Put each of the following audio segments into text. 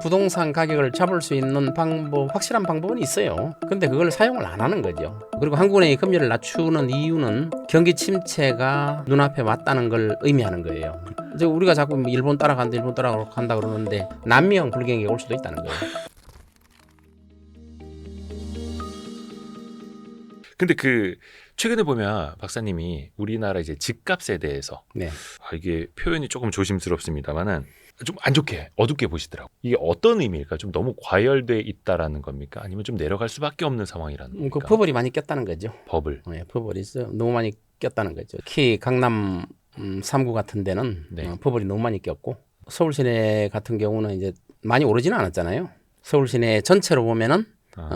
부동산 가격을 잡을 수 있는 방법, 확실한 방법은 있어요. 근데 그걸 사용을 안 하는 거죠. 그리고 한국은행이 금리를 낮추는 이유는 경기 침체가 눈앞에 왔다는 걸 의미하는 거예요. 이제 우리가 자꾸 일본 따라간다 그러는데 남미형 불경기가 올 수도 있다는 거예요. 근데 그 최근에 보면 박사님이 우리나라 이제 집값에 대해서 네. 이게 표현이 조금 조심스럽습니다만은 좀 안 좋게 어둡게 보시더라고. 이게 어떤 의미일까? 좀 너무 과열돼 있다라는 겁니까? 아니면 좀 내려갈 수밖에 없는 상황이라는 그 겁니까? 버블이 많이 꼈다는 거죠. 버블. 네, 버블이 너무 많이 꼈다는 거죠. 특히 강남 3구 같은 데는 네. 버블이 너무 많이 꼈고 서울 시내 같은 경우는 이제 많이 오르지는 않았잖아요. 서울 시내 전체로 보면은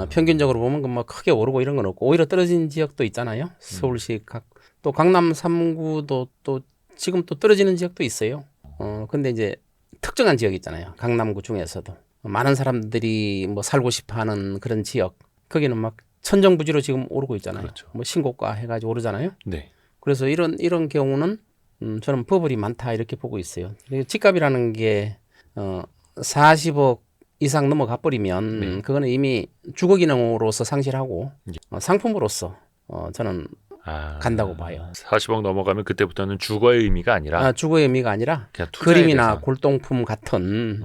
평균적으로 보면 뭐 크게 오르고 이런 건 없고 오히려 떨어진 지역도 있잖아요. 서울시 또 강남 3구도 또 지금 또 떨어지는 지역도 있어요. 근데 이제 특정한 지역 있잖아요. 강남구 중에서도 많은 사람들이 뭐 살고 싶어하는 그런 지역 거기는 막 천정부지로 지금 오르고 있잖아요. 그렇죠. 뭐 신고가 해가지고 오르잖아요. 네. 그래서 이런 경우는 저는 버블이 많다 이렇게 보고 있어요. 집값이라는 게 40억 이상 넘어가 버리면 네. 그거는 이미 주거 기능으로서 상실하고 상품으로서 저는 간다고 봐요. 40억 넘어가면 그때부터는 주거의 의미가 아니라 주거의 의미가 아니라 그냥 투자에 그림이나 대해서 골동품 같은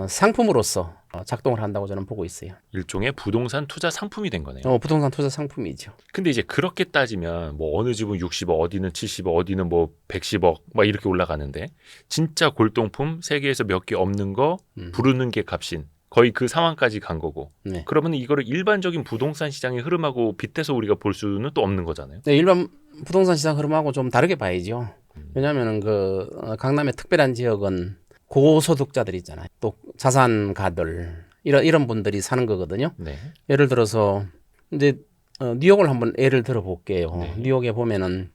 상품으로서 작동을 한다고 저는 보고 있어요. 일종의 부동산 투자 상품이 된 거네요. 부동산 투자 상품이죠. 근데 이제 그렇게 따지면 뭐 어느 집은 60억, 어디는 70억, 어디는 뭐 110억 막 이렇게 올라가는데 진짜 골동품 세계에서 몇 개 없는 거 부르는 게 값인 거의 그 상황까지 간 거고. 네. 그러면 이거를 일반적인 부동산 시장의 흐름하고 빗대서 우리가 볼 수는 또 없는 거잖아요. 네, 일반 부동산 시장 흐름하고 좀 다르게 봐야죠. 왜냐하면 강남의 특별한 지역은 고소득자들 있잖아요. 또 자산가들 이런 분들이 사는 거거든요. 네. 예를 들어서 이제 뉴욕을 한번 예를 들어 볼게요. 네. 뉴욕에 보면은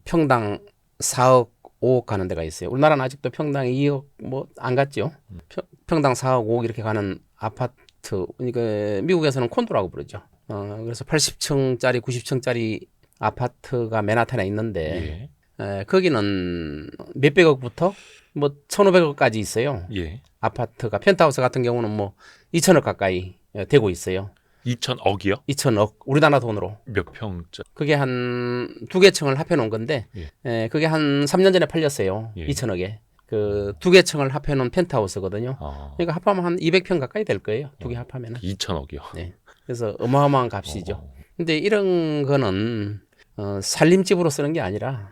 평당 4억 5억 가는 데가 있어요. 우리나라는 아직도 평당 2억 뭐 안 갔죠. 평당 4억 5억 이렇게 가는 아파트. 그러니까 미국에서는 콘도라고 부르죠. 그래서 80층짜리 90층짜리 아파트가 맨하탄에 있는데 거기는 몇백억부터 뭐 1,500억까지 있어요. 예. 아파트가 펜트하우스 같은 경우는 뭐 2천억 가까이 되고 있어요. 2천억이요? 2천억 우리나라 돈으로. 몇 평짜? 그게 한 두 개 층을 합해 놓은 건데 그게 한 3년 전에 팔렸어요. 2천억에. 그 두 개 층을 합해 놓은 펜트하우스거든요. 그러니까 합하면 한 200평 가까이 될 거예요. 두 개 합하면은. 2천억이요. 네. 그래서 어마어마한 값이죠. 근데 이런 거는 살림집으로 쓰는 게 아니라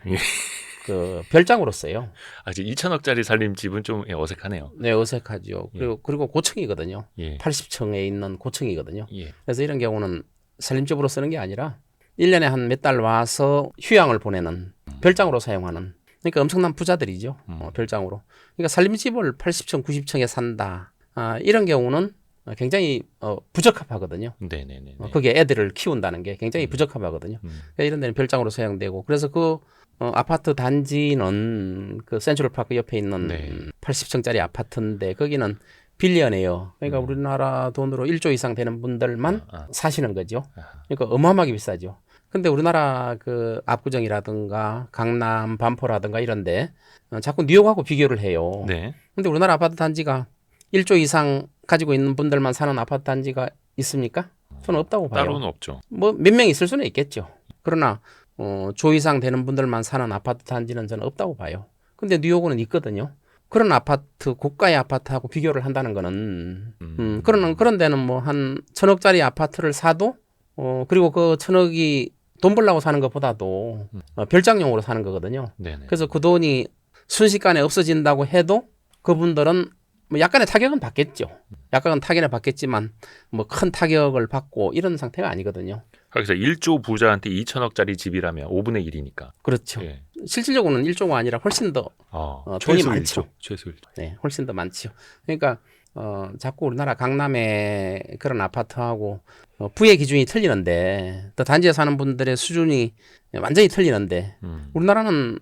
별장으로 써요. 아직 2천억짜리 살림집은 좀 어색하네요. 네, 어색하죠. 그리고 고층이거든요. 80층에 있는 고층이거든요. 그래서 이런 경우는 살림집으로 쓰는 게 아니라 1년에 한 몇 달 와서 휴양을 보내는 별장으로 사용하는. 그러니까 엄청난 부자들이죠. 별장으로. 그러니까 살림집을 80층, 90층에 산다. 이런 경우는 굉장히 부적합하거든요. 네네네. 거기에 애들을 키운다는 게 굉장히 부적합하거든요. 그러니까 이런 데는 별장으로 사용되고 그래서 아파트 단지는 그 센트럴파크 옆에 있는 80층짜리 아파트인데 거기는 빌리언이에요. 그러니까 우리나라 돈으로 1조 이상 되는 분들만 사시는 거죠. 그러니까 어마어마하게 비싸죠. 근데 우리나라 그 압구정이라든가 강남, 반포라든가 이런데 자꾸 뉴욕하고 비교를 해요. 네. 근데 우리나라 아파트 단지가 1조 이상 가지고 있는 분들만 사는 아파트 단지가 있습니까? 저는 없다고 봐요. 따로는 없죠. 뭐 몇 명 있을 수는 있겠죠. 그러나 조 이상 되는 분들만 사는 아파트 단지는 저는 없다고 봐요. 근데 뉴욕은 있거든요. 그런 아파트, 고가의 아파트하고 비교를 한다는 거는 그런 데는 뭐 한 1,000억짜리 아파트를 사도 그리고 그 1,000억이 돈 벌려고 사는 것보다도 별장용으로 사는 거거든요. 네네. 그래서 그 돈이 순식간에 없어진다고 해도 그분들은 뭐 약간의 타격은 받겠죠. 약간은 타격을 받겠지만 뭐 큰 타격을 받고 이런 상태가 아니거든요. 그래서 1조 부자한테 2천억짜리 집이라면 5분의 1이니까. 그렇죠. 실질적으로는 1조가 아니라 훨씬 더 돈이 많죠. 1조, 최소 1조. 네, 훨씬 더 많죠. 그러니까 자꾸 우리나라 강남의 그런 아파트하고 부의 기준이 틀리는데 또 단지에 사는 분들의 수준이 완전히 틀리는데 우리나라는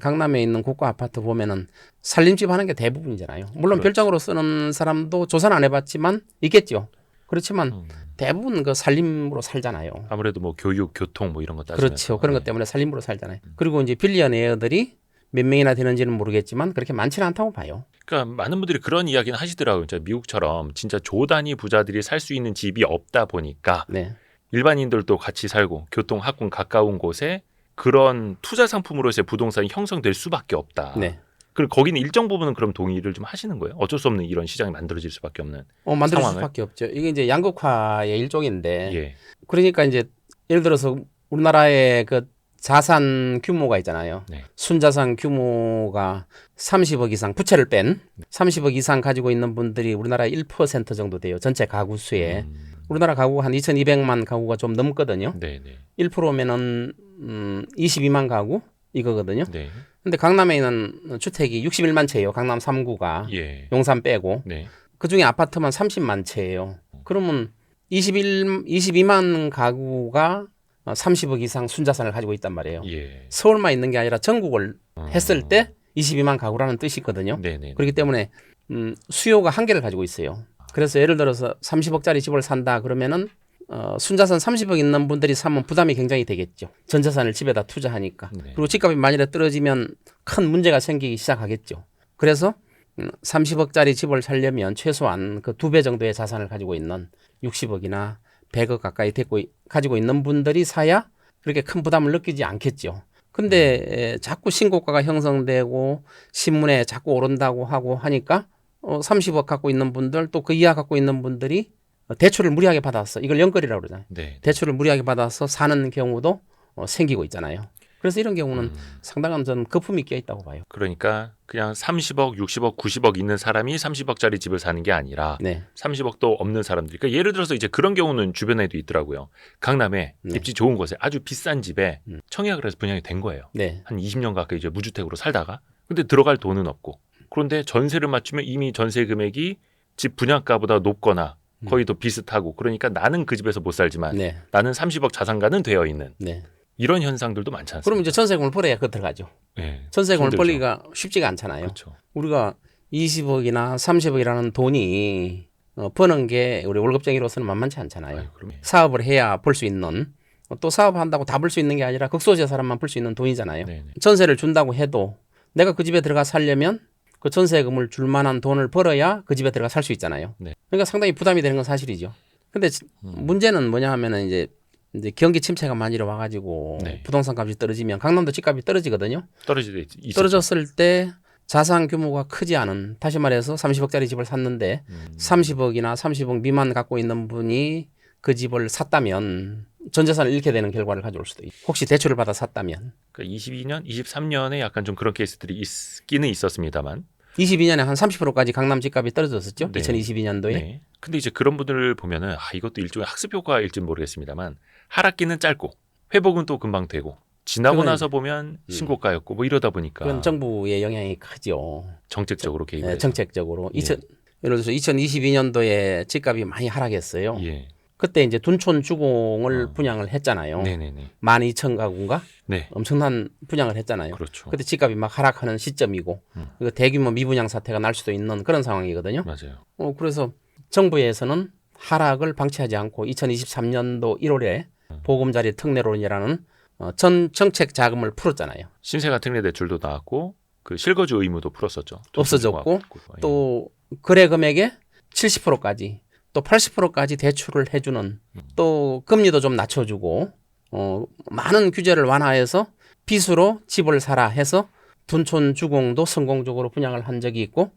강남에 있는 고가 아파트 보면은 살림집 하는 게 대부분이잖아요. 물론 별장으로 쓰는 사람도 조사는 안 해봤지만 있겠죠. 그렇지만 대부분 그 살림으로 살잖아요. 아무래도 뭐 교육, 교통 뭐 이런 거 따지면 그렇죠. 그런 것 때문에 살림으로 살잖아요. 그리고 이제 빌리언 에어들이 몇 명이나 되는지는 모르겠지만 그렇게 많지는 않다고 봐요. 그러니까 많은 분들이 그런 이야기는 하시더라고요. 진짜 미국처럼 진짜 조 단위 부자들이 살 수 있는 집이 없다 보니까 네. 일반인들도 같이 살고 교통, 학군 가까운 곳에 그런 투자 상품으로서의 부동산이 형성될 수밖에 없다. 네. 그리고 거기는 일정 부분은 그럼 동의를 좀 하시는 거예요? 어쩔 수 없는 이런 시장이 만들어질 수밖에 없는 만들 상황을? 수밖에 없죠. 이게 이제 양극화의 일종인데, 예. 그러니까 이제 예를 들어서 우리나라의 그 자산 규모가 있잖아요. 네. 순자산 규모가 30억 이상, 부채를 뺀 30억 이상 가지고 있는 분들이 우리나라 1% 정도 돼요. 전체 가구 수에. 우리나라 가구가 한 2,200만 가구가 좀 넘거든요. 네네. 1%면은 22만 가구 이거거든요. 네. 근데 강남에 있는 주택이 61만 채예요. 강남 3구가. 예. 용산 빼고. 네. 그중에 아파트만 30만 채예요. 그러면 22만 가구가 30억 이상 순자산을 가지고 있단 말이에요. 예. 서울만 있는 게 아니라 전국을 했을 때 22만 가구라는 뜻이거든요. 네네. 그렇기 때문에 수요가 한계를 가지고 있어요. 그래서 예를 들어서 30억짜리 집을 산다 그러면은 순자산 30억 있는 분들이 사면 부담이 굉장히 되겠죠. 전 재산을 집에다 투자하니까. 네. 그리고 집값이 만일에 떨어지면 큰 문제가 생기기 시작하겠죠. 그래서 30억짜리 집을 살려면 최소한 그 2배 정도의 자산을 가지고 있는 60억이나 100억 가까이 가지고 있는 분들이 사야 그렇게 큰 부담을 느끼지 않겠죠. 근데 자꾸 신고가가 형성되고 신문에 자꾸 오른다고 하고 하니까 30억 갖고 있는 분들 또 그 이하 갖고 있는 분들이 대출을 무리하게 받았어. 이걸 연거리라고 그러잖아요. 네. 대출을 무리하게 받아서 사는 경우도 생기고 있잖아요. 그래서 이런 경우는 상당한 전 거품이 껴 있다고 봐요. 그러니까 그냥 30억, 60억, 90억 있는 사람이 30억짜리 집을 사는 게 아니라 네. 30억도 없는 사람들. 그러니까 예를 들어서 이제 그런 경우는 주변에도 있더라고요. 강남에 네. 입지 좋은 곳에 아주 비싼 집에 청약을 해서 분양이 된 거예요. 네. 한 20년 가까이 이제 무주택으로 살다가 근데 들어갈 돈은 없고 그런데 전세를 맞추면 이미 전세 금액이 집 분양가보다 높거나 거의 더 비슷하고 그러니까 나는 그 집에서 못 살지만 네. 나는 30억 자산가는 되어 있는 네. 이런 현상들도 많지 않습니까? 그럼 이제 전세금을 벌어야 그거 들어가죠. 네. 전세금을 힘들죠. 벌기가 쉽지가 않잖아요. 그렇죠. 우리가 20억이나 30억이라는 돈이 버는 게 우리 월급쟁이로서는 만만치 않잖아요. 아유, 그럼요. 사업을 해야 벌 수 있는 또 사업한다고 다 벌 수 있는 게 아니라 극소수의 사람만 벌 수 있는 돈이잖아요. 네네. 전세를 준다고 해도 내가 그 집에 들어가 살려면 그 전세금을 줄 만한 돈을 벌어야 그 집에 들어가 살 수 있잖아요. 네. 그러니까 상당히 부담이 되는 건 사실이죠. 근데 문제는 뭐냐 하면은 이제 경기 침체가 많이 와가지고 네. 부동산 값이 떨어지면 강남도 집값이 떨어지거든요. 떨어질 때 있었죠. 떨어졌을 때 자산 규모가 크지 않은, 다시 말해서 30억짜리 집을 샀는데 30억이나 30억 미만 갖고 있는 분이 그 집을 샀다면 전 재산을 잃게 되는 결과를 가져올 수도 있고, 혹시 대출을 받아 샀다면. 그러니까 22년, 23년에 약간 좀 그런 케이스들이 있기는 있었습니다만 22년에 한 30%까지 강남 집값이 떨어졌었죠. 네. 2022년도에. 네. 근데 이제 그런 분들을 보면은 이것도 일종의 학습 효과일지는 모르겠습니다만 하락기는 짧고 회복은 또 금방 되고 지나고 그건- 나서 보면 신고가였고 뭐 이러다 보니까 그건 정부의 영향이 크죠. 정책적으로 개입을 네, 해서. 정책적으로. 예. 예를 들어서 2022년도에 집값이 많이 하락했어요. 예. 그때 이제 둔촌 주공을 분양을 했잖아요. 네네네. 12,000가구인가? 네. 엄청난 분양을 했잖아요. 그렇죠. 그때 집값이 막 하락하는 시점이고 그리고 대규모 미분양 사태가 날 수도 있는 그런 상황이거든요. 맞아요. 그래서 정부에서는 하락을 방치하지 않고 2023년도 1월에 보금자리 특례론이라는 정책 자금을 풀었잖아요. 신생아 특례 대출도 나왔고 그 실거주 의무도 풀었었죠. 없어졌고 또 거래 금액의 70%까지 또 80%까지 대출을 해주는, 또 금리도 좀 낮춰주고 많은 규제를 완화해서 빚으로 집을 사라 해서 둔촌 주공도 성공적으로 분양을 한 적이 있고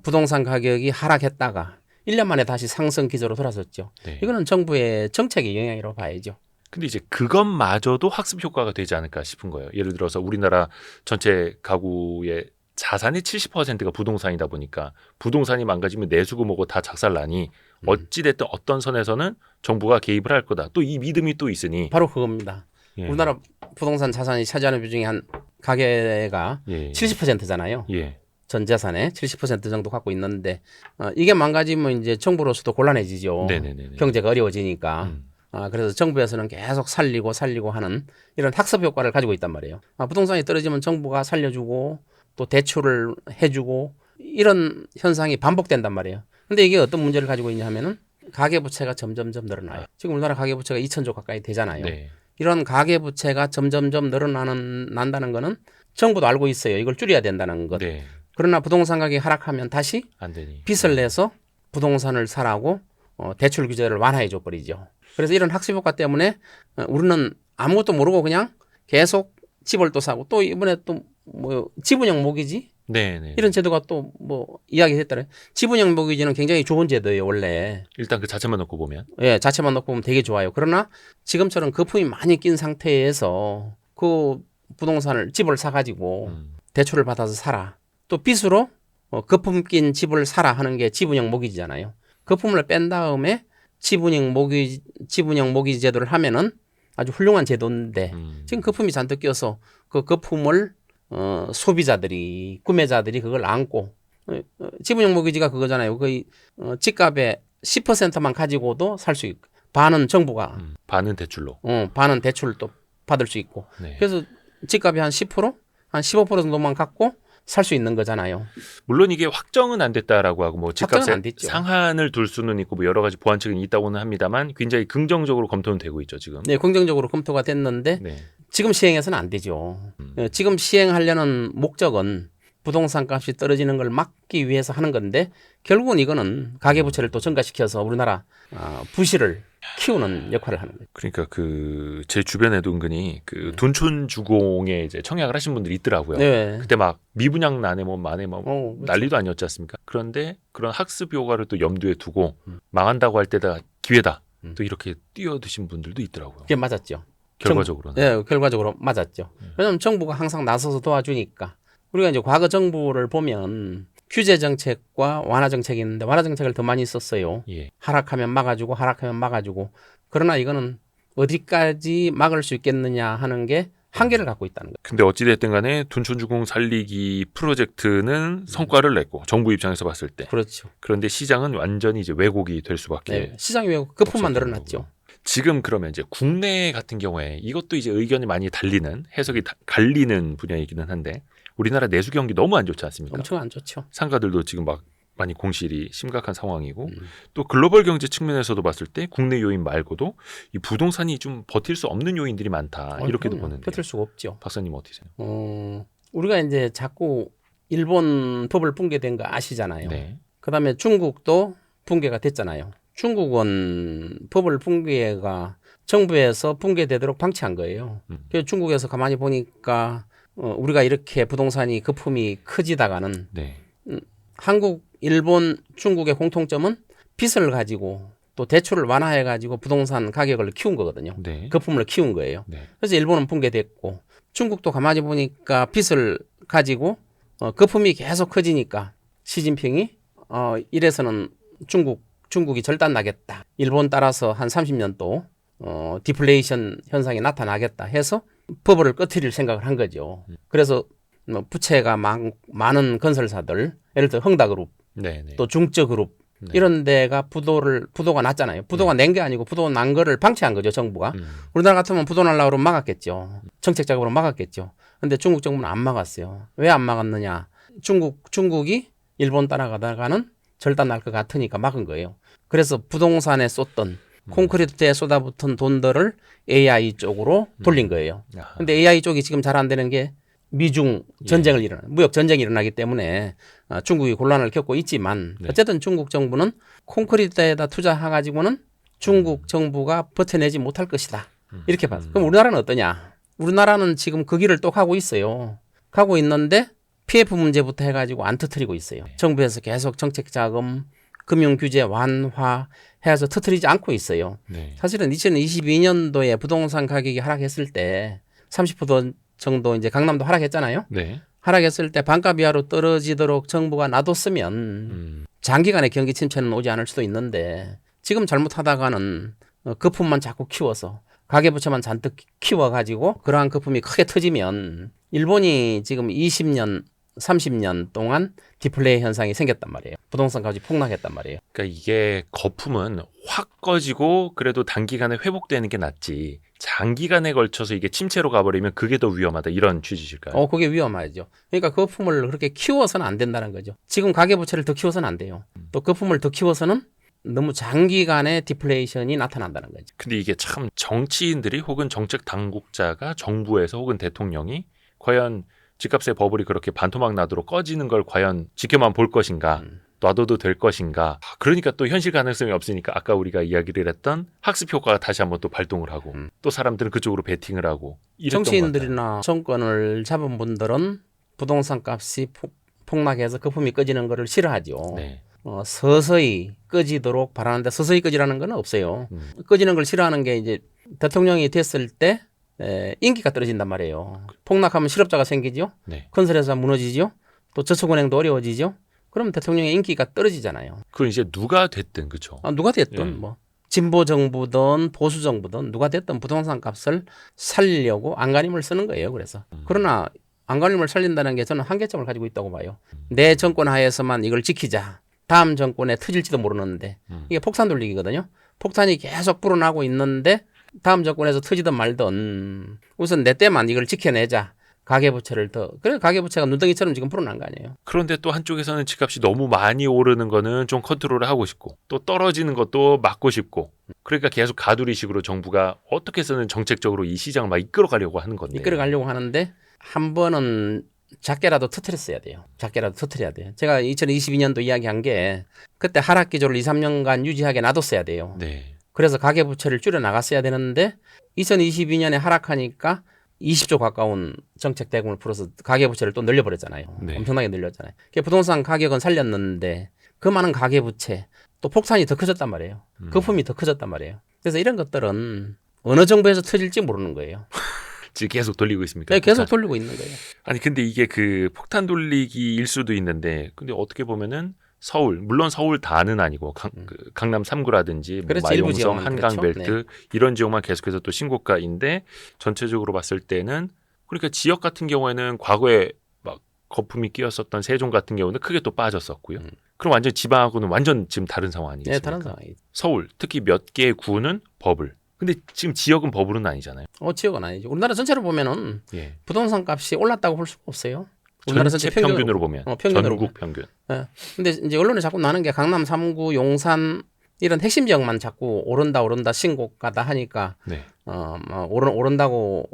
부동산 가격이 하락했다가 1년 만에 다시 상승 기조로 돌아섰죠. 네. 이거는 정부의 정책의 영향이라고 봐야죠. 근데 이제 그것마저도 학습 효과가 되지 않을까 싶은 거예요. 예를 들어서 우리나라 전체 가구의 자산의 70%가 부동산이다 보니까 부동산이 망가지면 내수고 뭐고 다 작살나니 어찌됐든 어떤 선에서는 정부가 개입을 할 거다. 또 이 믿음이 또 있으니 바로 그겁니다. 예. 우리나라 부동산 자산이 차지하는 비중이 한 가계가 예. 70%잖아요. 예. 전 재산의 70% 정도 갖고 있는데 이게 망가지면 이제 정부로서도 곤란해지죠. 네네네. 경제가 어려워지니까. 그래서 정부에서는 계속 살리고 하는 이런 학습 효과를 가지고 있단 말이에요. 부동산이 떨어지면 정부가 살려주고 또 대출을 해주고 이런 현상이 반복된단 말이에요. 근데 이게 어떤 문제를 가지고 있냐 하면은 가계부채가 점점점 늘어나요. 지금 우리나라 가계부채가 2,000조 가까이 되잖아요. 네. 이런 가계부채가 점점점 늘어난다는 거는 정부도 알고 있어요. 이걸 줄여야 된다는 것. 네. 그러나 부동산 가격이 하락하면 다시 안 되니. 빚을 내서 부동산을 사라고 대출 규제를 완화해 줘 버리죠. 그래서 이런 학습 효과 때문에 우리는 아무것도 모르고 그냥 계속 집을 또 사고 또 이번에 또 뭐 지분형 모기지 네네. 이런 제도가 또 뭐 이야기했더래. 지분형 모기지는 굉장히 좋은 제도예요 원래. 일단 그 자체만 놓고 보면. 예, 자체만 놓고 보면 되게 좋아요. 그러나 지금처럼 거품이 많이 낀 상태에서 그 부동산을 집을 사가지고 대출을 받아서 살아. 또 빚으로 거품 낀 집을 사라 하는 게 지분형 모기지잖아요. 거품을 뺀 다음에 지분형 모기지 제도를 하면은 아주 훌륭한 제도인데 지금 거품이 잔뜩 껴서 그 거품을 소비자들이 구매자들이 그걸 안고 지분형 모기지가 그거잖아요. 거의 집값의 10%만 가지고도 살 수 있고 반은 정부가 반은 대출로. 반은 대출을 또 받을 수 있고 네. 그래서 집값이 한 10%, 한 15% 정도만 갖고 살 수 있는 거잖아요. 물론 이게 확정은 안 됐다라고 하고 뭐 확정은 집값에 안 됐죠. 상한을 둘 수는 있고 뭐 여러 가지 보완책은 있다고는 합니다만 굉장히 긍정적으로 검토는 되고 있죠 지금. 네, 긍정적으로 검토가 됐는데 네. 지금 시행해서는 안 되죠. 지금 시행하려는 목적은 부동산 값이 떨어지는 걸 막기 위해서 하는 건데 결국은 이거는 가계부채를 또 증가시켜서 우리나라 부실을 키우는 역할을 하는 거예요. 그러니까 그 제 주변에도 은근히 그 둔촌주공에 이제 청약을 하신 분들이 있더라고요. 네. 그때 막 미분양 난에 뭐 만에 뭐 그렇죠. 난리도 아니었지 않습니까? 그런데 그런 학습 효과를 또 염두에 두고 망한다고 할 때다 기회다. 또 이렇게 뛰어드신 분들도 있더라고요. 그게 맞았죠. 결과적으로는. 네, 결과적으로 맞았죠. 왜냐하면 정부가 항상 나서서 도와주니까. 우리가 이제 과거 정부를 보면 규제 정책과 완화 정책이 있는데 완화 정책을 더 많이 썼어요. 예. 하락하면 막아주고 하락하면 막아주고. 그러나 이거는 어디까지 막을 수 있겠느냐 하는 게 한계를 갖고 있다는 거예요. 근데 어찌됐든 간에 둔촌주공 살리기 프로젝트는 성과를 냈고 정부 입장에서 봤을 때. 그렇죠. 그런데 시장은 완전히 이제 왜곡이 될 수밖에. 네, 시장이 왜 거품만 없었던 늘어났죠. 거고. 지금 그러면 이제 국내 같은 경우에 이것도 이제 의견이 많이 달리는 해석이 갈리는 분야이기는 한데 우리나라 내수 경기 너무 안 좋지 않습니까? 엄청 안 좋죠. 상가들도 지금 막 많이 공실이 심각한 상황이고 또 글로벌 경제 측면에서도 봤을 때 국내 요인 말고도 이 부동산이 좀 버틸 수 없는 요인들이 많다 이렇게도 보는데 버틸 수가 없죠. 박사님 어떠세요? 우리가 이제 자꾸 일본 법을 붕괴된 거 아시잖아요. 네. 그다음에 중국도 붕괴가 됐잖아요. 중국은 법을 붕괴가 정부에서 붕괴되도록 방치한 거예요. 그래서 중국에서 가만히 보니까 우리가 이렇게 부동산이 거품이 커지다가는 네. 한국, 일본, 중국의 공통점은 빚을 가지고 또 대출을 완화해 가지고 부동산 가격을 키운 거거든요. 네. 거품을 키운 거예요. 네. 그래서 일본은 붕괴됐고 중국도 가만히 보니까 빚을 가지고 거품이 계속 커지니까 시진핑이 이래서는 중국이 절단 나겠다. 일본 따라서 한 30년 또 디플레이션 현상이 나타나겠다 해서 법을 꺼트릴 생각을 한 거죠. 그래서 부채가 많은 건설사들, 예를 들어 흥다그룹, 네. 네. 또 중저그룹 네. 이런 데가 부도가 났잖아요. 부도가 낸 게 아니고 부도 난 거를 방치한 거죠, 정부가. 우리나라 같으면 부도 날라고 그러면 막았겠죠. 정책 작업으로 막았겠죠. 근데 중국 정부는 안 막았어요. 왜 안 막았느냐? 중국이 일본 따라가다가는 절단 날 것 같으니까 막은 거예요. 그래서 부동산에 쏟던 콘크리트에 쏟아붓은 돈들을 AI 쪽으로 돌린 거예요. 근데 AI 쪽이 지금 잘 안 되는 게 미중 전쟁을 무역 전쟁이 일어나기 때문에 중국이 곤란을 겪고 있지만 어쨌든 중국 정부는 콘크리트에다 투자해가지고는 중국 정부가 버텨내지 못할 것이다. 이렇게 봤어요. 그럼 우리나라는 어떠냐? 우리나라는 지금 그 길을 또 가고 있어요. 가고 있는데 PF 문제부터 해가지고 안 터뜨리고 있어요. 정부에서 계속 정책 자금, 금융 규제 완화 해서 터뜨리지 않고 있어요. 네. 사실은 2022년도에 부동산 가격이 하락했을 때 30% 정도 이제 강남도 하락했잖아요. 네. 하락했을 때 반값 이하로 떨어지도록 정부가 놔뒀으면 장기간의 경기 침체는 오지 않을 수도 있는데 지금 잘못하다가는 거품만 자꾸 키워서 가계부채만 잔뜩 키워가지고 그러한 거품이 크게 터지면 일본이 지금 20년, 30년 동안 디플레이 현상이 생겼단 말이에요. 부동산 값이 폭락했단 말이에요. 그러니까 이게 거품은 확 꺼지고 그래도 단기간에 회복되는 게 낫지 장기간에 걸쳐서 이게 침체로 가버리면 그게 더 위험하다 이런 취지실까요? 그게 위험하죠. 그러니까 거품을 그렇게 키워서는 안 된다는 거죠. 지금 가계부채를 더 키워서는 안 돼요. 또 거품을 더 키워서는 너무 장기간의 디플레이션이 나타난다는 거죠. 근데 이게 참 정치인들이 혹은 정책 당국자가 정부에서 혹은 대통령이 과연 집값의 버블이 그렇게 반토막 나도록 꺼지는 걸 과연 지켜만 볼 것인가? 놔둬도 될 것인가? 그러니까 또 현실 가능성이 없으니까 아까 우리가 이야기를 했던 학습 효과가 다시 한번 또 발동을 하고 또 사람들은 그쪽으로 베팅을 하고 이랬던 것 같아요. 정치인들이나 정권을 잡은 분들은 부동산 값이 폭락해서 거품이 꺼지는 것을 싫어하죠. 네. 서서히 꺼지도록 바라는데 서서히 꺼지라는 건 없어요. 꺼지는 걸 싫어하는 게 이제 대통령이 됐을 때 인기가 떨어진단 말이에요. 폭락하면 실업자가 생기죠. 네. 건설회사 무너지죠. 또 저축은행도 어려워지죠. 그럼 대통령의 인기가 떨어지잖아요. 그건 이제 누가 됐든 그렇죠. 누가 됐든 뭐 진보 정부든 보수 정부든 누가 됐든 부동산 값을 살리려고 안간힘을 쓰는 거예요. 그래서 그러나 안간힘을 살린다는 게 저는 한계점을 가지고 있다고 봐요. 내 정권 하에서만 이걸 지키자. 다음 정권에 터질지도 모르는데 이게 폭탄 돌리기거든요. 폭탄이 계속 불어나고 있는데 다음 정권에서 터지든 말든 우선 내 때만 이걸 지켜내자. 가계부채를 그래 가계부채가 눈덩이처럼 지금 불어난 거 아니에요. 그런데 또 한쪽에서는 집값이 너무 많이 오르는 거는 좀 컨트롤을 하고 싶고 또 떨어지는 것도 막고 싶고 그러니까 계속 가두리식으로 정부가 어떻게 해서는 정책적으로 이 시장을 막 이끌어가려고 하는 건데 이끌어가려고 하는데 한 번은 작게라도 터트렸어야 돼요. 작게라도 터트려야 돼요. 제가 2022년도 이야기한 게 그때 하락 기조를 2, 3년간 유지하게 놔뒀어야 돼요. 네. 그래서 가계부채를 줄여 나갔어야 되는데 2022년에 하락하니까 20조 가까운 정책 대금을 풀어서 가계부채를 또 늘려버렸잖아요. 네. 엄청나게 늘렸잖아요. 부동산 가격은 살렸는데 그 많은 가계부채 또 폭탄이 더 커졌단 말이에요. 거품이 더 커졌단 말이에요. 그래서 이런 것들은 어느 정부에서 터질지 모르는 거예요. 지금 계속 돌리고 있습니까? 네, 계속 돌리고 있는 거예요. 아니 근데 이게 그 폭탄 돌리기일 수도 있는데 근데 어떻게 보면은 서울 물론 서울 다는 아니고 강남 3구라든지 뭐 그렇죠. 일부 마용성, 지역은 한강벨트 그렇죠. 이런 지역만 계속해서 또 신고가인데 전체적으로 봤을 때는 그러니까 지역 같은 경우에는 과거에 막 거품이 끼었었던 세종 같은 경우는 크게 또 빠졌었고요. 그럼 완전 지방하고는 완전 지금 다른 상황 아니겠습니까? 네, 다른 상황이죠. 서울 특히 몇 개의 구는 버블. 근데 지금 지역은 버블은 아니잖아요. 지역은 아니죠. 우리나라 전체로 보면은 예. 부동산 값이 올랐다고 볼 수가 없어요. 우리나라 전체 전체 평균으로 보면 평균으로 전국 평균. 예. 근데 이제 언론에 자꾸 나는 게 강남 3구, 용산 이런 핵심 지역만 자꾸 오른다 신고가다 하니까 네. 오른다고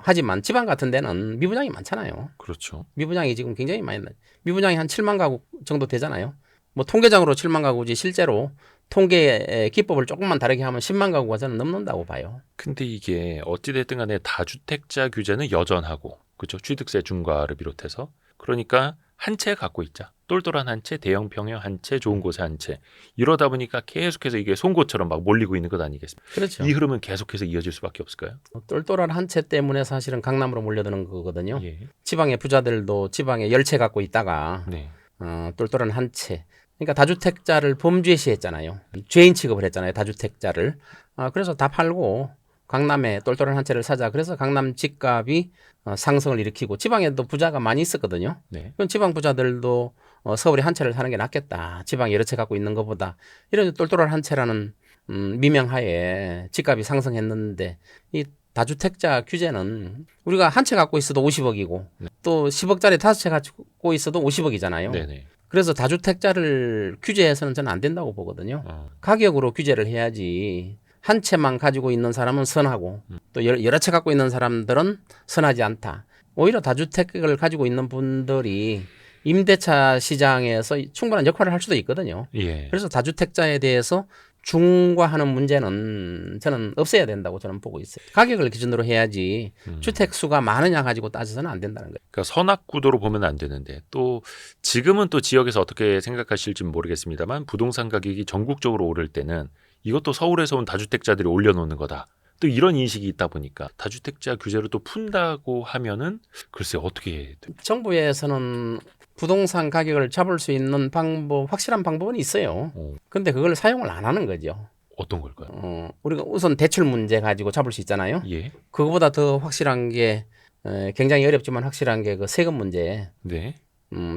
하지만 지방 같은 데는 미분양이 많잖아요. 그렇죠. 미분양이 지금 굉장히 많이 미분양이 한 7만 가구 정도 되잖아요. 뭐 통계장으로 7만 가구지 실제로 통계 기법을 조금만 다르게 하면 10만 가구가 저는 넘는다고 봐요. 근데 이게 어찌됐든 간에 다주택자 규제는 여전하고 그렇죠. 취득세 중과를 비롯해서 그러니까 한 채 갖고 있자. 똘똘한 한 채, 대형 평형 한 채, 좋은 곳에 한 채. 이러다 보니까 계속해서 이게 송곳처럼 막 몰리고 있는 것 아니겠습니까? 그렇죠. 이 흐름은 계속해서 이어질 수밖에 없을까요? 똘똘한 한 채 때문에 사실은 강남으로 몰려드는 거거든요. 예. 지방의 부자들도 지방에 10채 갖고 있다가 네. 똘똘한 한 채. 그러니까 다주택자를 범죄시했잖아요. 죄인 취급을 했잖아요. 다주택자를. 그래서 다 팔고 강남에 똘똘한 한 채를 사자. 그래서 강남 집값이 상승을 일으키고 지방에도 부자가 많이 있었거든요. 네. 그럼 지방 부자들도 서울에 한 채를 사는 게 낫겠다. 지방 여러 채 갖고 있는 것보다 이런 똘똘한 한 채라는 미명하에 집값이 상승했는데 이 다주택자 규제는 우리가 한 채 갖고 있어도 50억이고 또 10억짜리 5채 갖고 있어도 50억이잖아요. 네네. 그래서 다주택자를 규제해서는 저는 안 된다고 보거든요. 가격으로 규제를 해야지 한 채만 가지고 있는 사람은 선하고 또 여러 채 갖고 있는 사람들은 선하지 않다. 오히려 다주택을 가지고 있는 분들이 임대차 시장에서 충분한 역할을 할 수도 있거든요. 예. 그래서 다주택자에 대해서 중과하는 문제는 저는 없애야 된다고 저는 보고 있어요. 가격을 기준으로 해야지 주택 수가 많으냐 가지고 따져서는 안 된다는 거예요. 그러니까 선악구도로 보면 안 되는데 또 지금은 또 지역에서 어떻게 생각하실지 모르겠습니다만 부동산 가격이 전국적으로 오를 때는 이것도 서울에서 온 다주택자들이 올려놓는 거다. 또 이런 인식이 있다 보니까 다주택자 규제를 또 푼다고 하면은 글쎄 어떻게 정부에서는 부동산 가격을 잡을 수 있는 확실한 방법은 있어요. 근데 그걸 사용을 안 하는 거죠. 어떤 걸까요? 우리가 우선 대출 문제 가지고 잡을 수 있잖아요. 예. 그거보다 더 확실한 게 굉장히 어렵지만 확실한 게 그 세금 문제. 네.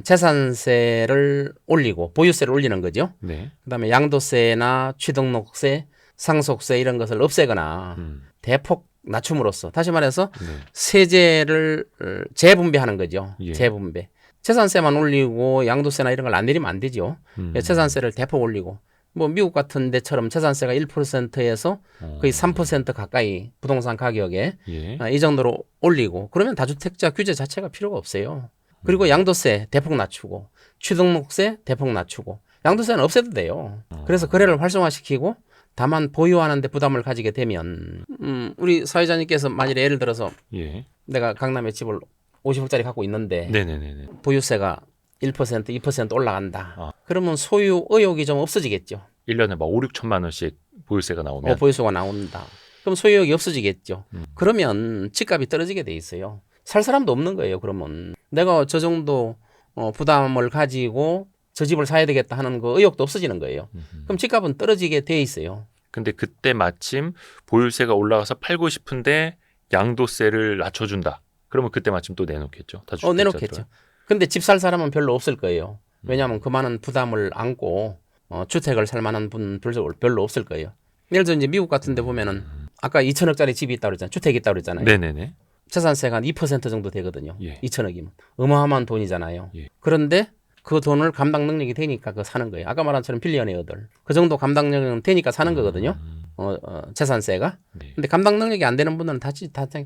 재산세를 올리고 보유세를 올리는 거죠. 네. 그다음에 양도세나 취등록세, 상속세 이런 것을 없애거나 대폭 낮춤으로써 다시 말해서 네. 세제를 재분배하는 거죠. 예. 재분배. 재산세만 올리고 양도세나 이런 걸 안 내리면 안 되죠. 재산세를 대폭 올리고 뭐 미국 같은 데처럼 재산세가 1%에서 거의 3% 가까이 부동산 가격에 예. 이 정도로 올리고 그러면 다주택자 규제 자체가 필요가 없어요. 그리고 양도세 대폭 낮추고 취등록세 대폭 낮추고 양도세는 없애도 돼요. 그래서 거래를 활성화시키고 다만 보유하는 데 부담을 가지게 되면 우리 사회자님께서 만일에 예를 들어서 예. 내가 강남에 집을 50억짜리 갖고 있는데 네네네네. 보유세가 1%, 2% 올라간다. 아. 그러면 소유 의욕이 좀 없어지겠죠. 1년에 막 5, 6천만 원씩 보유세가 나오면 보유세가 나온다. 그럼 소유 의욕이 없어지겠죠. 그러면 집값이 떨어지게 돼 있어요. 살 사람도 없는 거예요. 그러면 내가 저 정도 부담을 가지고 저 집을 사야 되겠다 하는 그 의욕도 없어지는 거예요. 그럼 집값은 떨어지게 돼 있어요. 근데 그때 마침 보유세가 올라가서 팔고 싶은데 양도세를 낮춰준다. 그러면 그때 마침 또 내놓겠죠. 다주택자들은. 내놓겠죠. 근데 집 살 사람은 별로 없을 거예요. 왜냐하면 그 많은 부담을 안고 주택을 살 만한 분 별로 없을 거예요. 예를 들어 이제 미국 같은 데 보면은 아까 2천억짜리 집이 있다고 그랬잖아요. 주택이 있다고 그랬잖아요. 네네네. 재산세가 한 2% 정도 되거든요. 예. 2천억이면. 어마어마한 돈이잖아요. 예. 그런데 그 돈을 감당 능력이 되니까 그거 사는 거예요. 아까 말한 것처럼 빌리언웨어들. 그 정도 감당 능력은 되니까 사는 거거든요. 재산세가. 네. 근데 감당 능력이 안 되는 분들은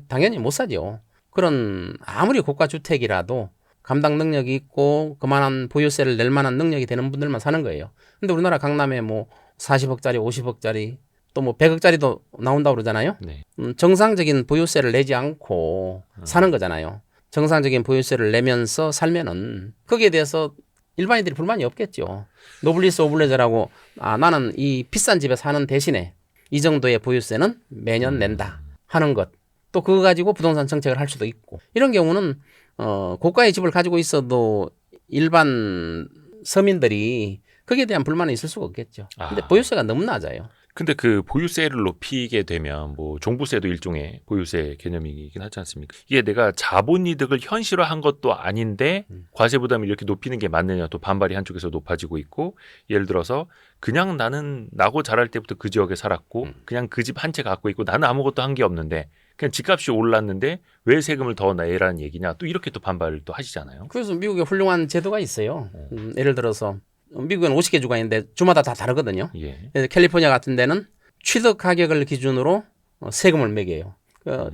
당연히 못 사죠. 그런 아무리 고가 주택이라도 감당 능력이 있고 그만한 보유세를 낼 만한 능력이 되는 분들만 사는 거예요. 근데 우리나라 강남에 뭐 40억짜리, 50억짜리 또 뭐 100억짜리도 나온다고 그러잖아요. 네. 정상적인 보유세를 내지 않고 사는 거잖아요. 정상적인 보유세를 내면서 살면은 거기에 대해서 일반인들이 불만이 없겠죠. 노블리스 오블레저라고 나는 이 비싼 집에 사는 대신에 이 정도의 보유세는 매년 낸다 하는 것. 또 그거 가지고 부동산 정책을 할 수도 있고. 이런 경우는 고가의 집을 가지고 있어도 일반 서민들이 거기에 대한 불만이 있을 수가 없겠죠. 근데 보유세가 너무 낮아요. 근데 그 보유세를 높이게 되면 뭐 종부세도 일종의 보유세 개념이긴 하지 않습니까? 이게 내가 자본이득을 현실화한 것도 아닌데 과세 부담을 이렇게 높이는 게 맞느냐 또 반발이 한쪽에서 높아지고 있고 예를 들어서 그냥 나는 나고 자랄 때부터 그 지역에 살았고 그냥 그 집 한 채 갖고 있고 나는 아무것도 한 게 없는데 그냥 집값이 올랐는데 왜 세금을 더 내라는 얘기냐 또 이렇게 또 반발을 또 하시잖아요. 그래서 미국에 훌륭한 제도가 있어요. 예를 들어서 미국에는 50개 주가 있는데 주마다 다 다르거든요. 예. 그래서 캘리포니아 같은 데는 취득 가격을 기준으로 세금을 매겨요.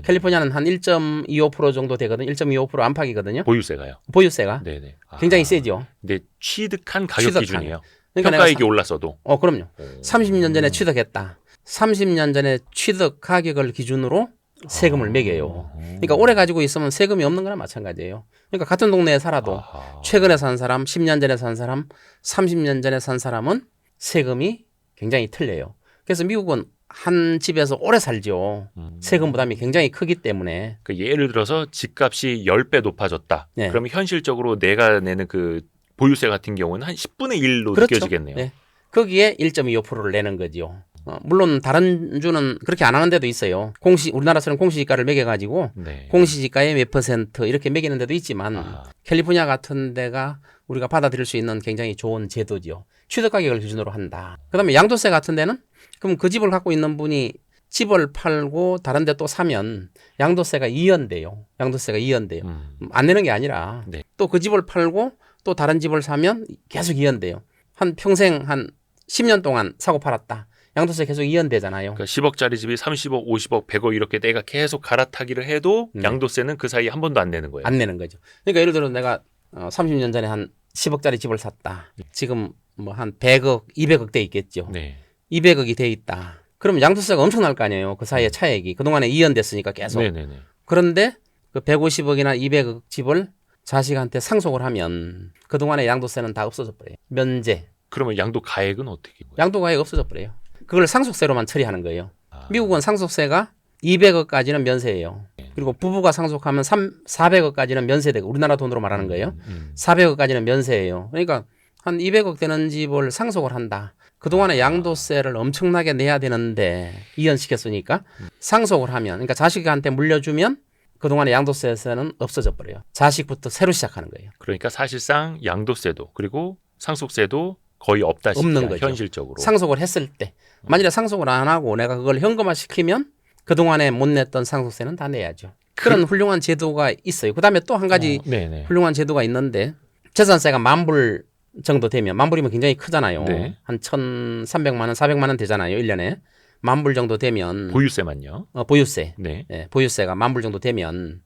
캘리포니아는 한 1.25% 정도 되거든요. 1.25% 안팎이거든요. 보유세가요. 보유세가 네네. 굉장히 세죠. 근데 취득한 가격 취득한. 기준이에요. 그러니까 평가액이 올랐어도. 그럼요. 30년 전에 취득했다. 30년 전에 취득 가격을 기준으로 세금을 매겨요. 그러니까 오래 가지고 있으면 세금이 없는 거나 마찬가지예요. 그러니까 같은 동네에 살아도 최근에 산 사람, 10년 전에 산 사람, 30년 전에 산 사람은 세금이 굉장히 틀려요. 그래서 미국은 한 집에서 오래 살죠. 세금 부담이 굉장히 크기 때문에. 그러니까 예를 들어서 집값이 10배 높아졌다. 네. 그러면 현실적으로 내가 내는 그 보유세 같은 경우는 한 10분의 1로 그렇죠. 느껴지겠네요. 네. 거기에 1.25%를 내는 거죠. 물론 다른 주는 그렇게 안 하는 데도 있어요. 우리나라처럼 공시지가를 매겨가지고 네. 공시지가의 몇 % 이렇게 매기는 데도 있지만 캘리포니아 같은 데가 우리가 받아들일 수 있는 굉장히 좋은 제도죠. 취득 가격을 기준으로 한다. 그다음에 양도세 같은 데는 그럼 그 집을 갖고 있는 분이 집을 팔고 다른 데 또 사면 양도세가 이연돼요. 양도세가 이연돼요. 안 내는 게 아니라 네. 또 그 집을 팔고 또 다른 집을 사면 계속 이연돼요. 한 평생 한 10년 동안 사고 팔았다. 양도세 계속 이연되잖아요. 그러니까 10억짜리 집이 30억, 50억, 100억 이렇게 내가 계속 갈아타기를 해도 양도세는 그 사이에 한 번도 안 내는 거예요. 안 내는 거죠. 그러니까 예를 들어 내가 30년 전에 한 10억짜리 집을 샀다. 지금 뭐 한 100억, 200억 돼 있겠죠. 네. 200억이 돼 있다. 그러면 양도세가 엄청날 거 아니에요. 그 사이에 차액이. 그동안에 이연됐으니까 계속. 네네네. 그런데 그 150억이나 200억 집을 자식한테 상속을 하면 그동안의 양도세는 다 없어져 버려요. 면제. 그러면 양도 가액은 어떻게? 양도가액 없어져 버려요. 그걸 상속세로만 처리하는 거예요. 미국은 상속세가 200억까지는 면세예요. 그리고 부부가 상속하면 400억까지는 면세되고 우리나라 돈으로 말하는 거예요. 400억까지는 면세예요. 그러니까 한 200억 되는 집을 상속을 한다. 그동안에 양도세를 엄청나게 내야 되는데 이연시켰으니까 상속을 하면 그러니까 자식한테 물려주면 그동안의 양도세는 없어져 버려요. 자식부터 새로 시작하는 거예요. 그러니까 사실상 양도세도 그리고 상속세도 거의 없다시피 없는 거죠. 현실적으로. 상속을 했을 때 만일에 상속을 안 하고 내가 그걸 현금화 시키면 그동안에 못 냈던 상속세는 다 내야죠. 그런 훌륭한 제도가 있어요. 그다음에 또 한 가지 훌륭한 제도가 있는데 재산세가 10,000불 정도 되면 만불이면 굉장히 크잖아요. 네. 한 1,300만 원, 400만 원 되잖아요. 1년에. 만불 정도 되면 보유세만요. 보유세. 네. 예, 보유세가 만불 정도 되면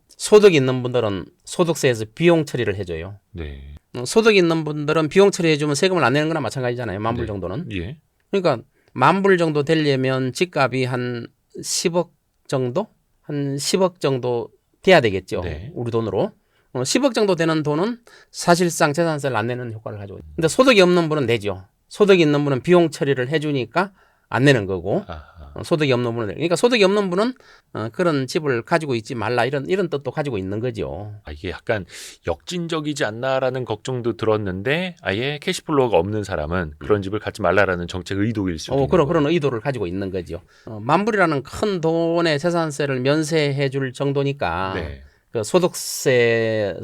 소득이 있는 분들은 소득세에서 비용 처리를 해줘요. 네. 소득이 있는 분들은 비용 처리해주면 세금을 안 내는 거나 마찬가지잖아요. 만불 네. 정도는. 예. 그러니까 만불 정도 되려면 집값이 한 10억 정도? 한 10억 정도 돼야 되겠죠. 네. 우리 돈으로. 10억 정도 되는 돈은 사실상 재산세를 안 내는 효과를 가지고 있어요. 근데 소득이 없는 분은 내죠. 소득이 있는 분은 비용 처리를 해주니까 안 내는 거고 아하. 소득이 없는 분은 그러니까 소득이 없는 분은 그런 집을 가지고 있지 말라 이런 뜻도 가지고 있는 거죠. 이게 약간 역진적이지 않나라는 걱정도 들었는데 아예 캐시플로우가 없는 사람은 그런 집을 갖지 말라라는 정책 의도일 수도 있는 그런 거예요. 의도를 가지고 있는 거죠. 만불이라는 큰 돈의 재산세를 면세해 줄 정도니까 네. 그 소득세에서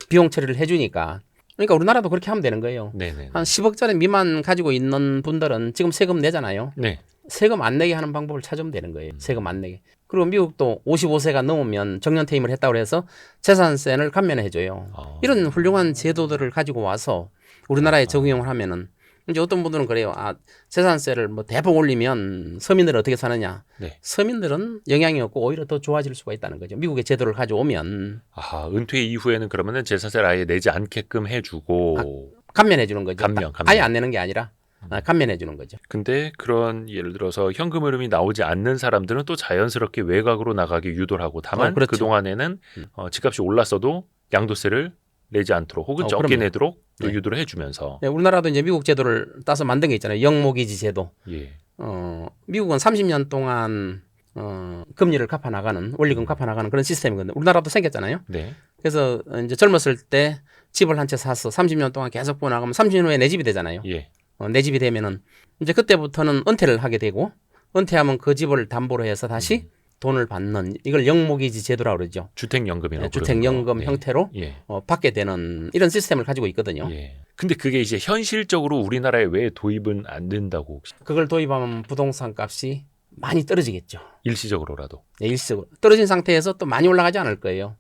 비용 처리를 해주니까 그러니까 우리나라도 그렇게 하면 되는 거예요. 네네. 한 10억짜리 미만 가지고 있는 분들은 지금 세금 내잖아요. 네. 세금 안 내게 하는 방법을 찾으면 되는 거예요. 세금 안 내게. 그리고 미국도 55세가 넘으면 정년퇴임을 했다고 해서 재산세를 감면해 줘요. 이런 훌륭한 제도들을 가지고 와서 우리나라에 적용을 하면은 이제 어떤 분들은 그래요. 재산세를 뭐 대폭 올리면 서민들은 어떻게 사느냐. 네. 서민들은 영향이 없고 오히려 더 좋아질 수가 있다는 거죠. 미국의 제도를 가져오면 은퇴 이후에는 그러면은 재산세를 아예 내지 않게끔 해주고 감면해 주는 거죠. 감면. 아예 안 내는 게 아니라 감면해 주는 거죠. 근데 그런 예를 들어서 현금 흐름이 나오지 않는 사람들은 또 자연스럽게 외곽으로 나가게 유도를 하고 다만 그렇죠. 그동안에는 집값이 올랐어도 양도세를 내지 않도록 혹은 적게 그럼요. 내도록 또 네. 유도를 해주면서 네, 우리나라도 이제 미국 제도를 따서 만든 게 있잖아요. 영모기지 제도. 예. 미국은 30년 동안 금리를 갚아 나가는 원리금 갚아 나가는 그런 시스템이거든요. 우리나라도 생겼잖아요. 네. 그래서 이제 젊었을 때 집을 한 채 사서 30년 동안 계속 보고 나가면 30년 후에 내 집이 되잖아요. 예. 내 집이 되면은 이제 그때부터는 은퇴를 하게 되고 은퇴하면 그 집을 담보로 해서 다시 돈을 받는 이걸 영모기지 제도라고 그러죠. 주택연금이라고 주택연금 네. 형태로 예. 받게 되는 이런 시스템을 가지고 있거든요. 예. 근데 그게 이제 현실적으로 우리나라에 왜 도입은 안 된다고 혹시 그걸 도입하면 부동산 값이 많이 떨어지겠죠. 일시적으로라도. 네, 일시적으로 떨어진 상태에서 또 많이 올라가지 않을 거예요.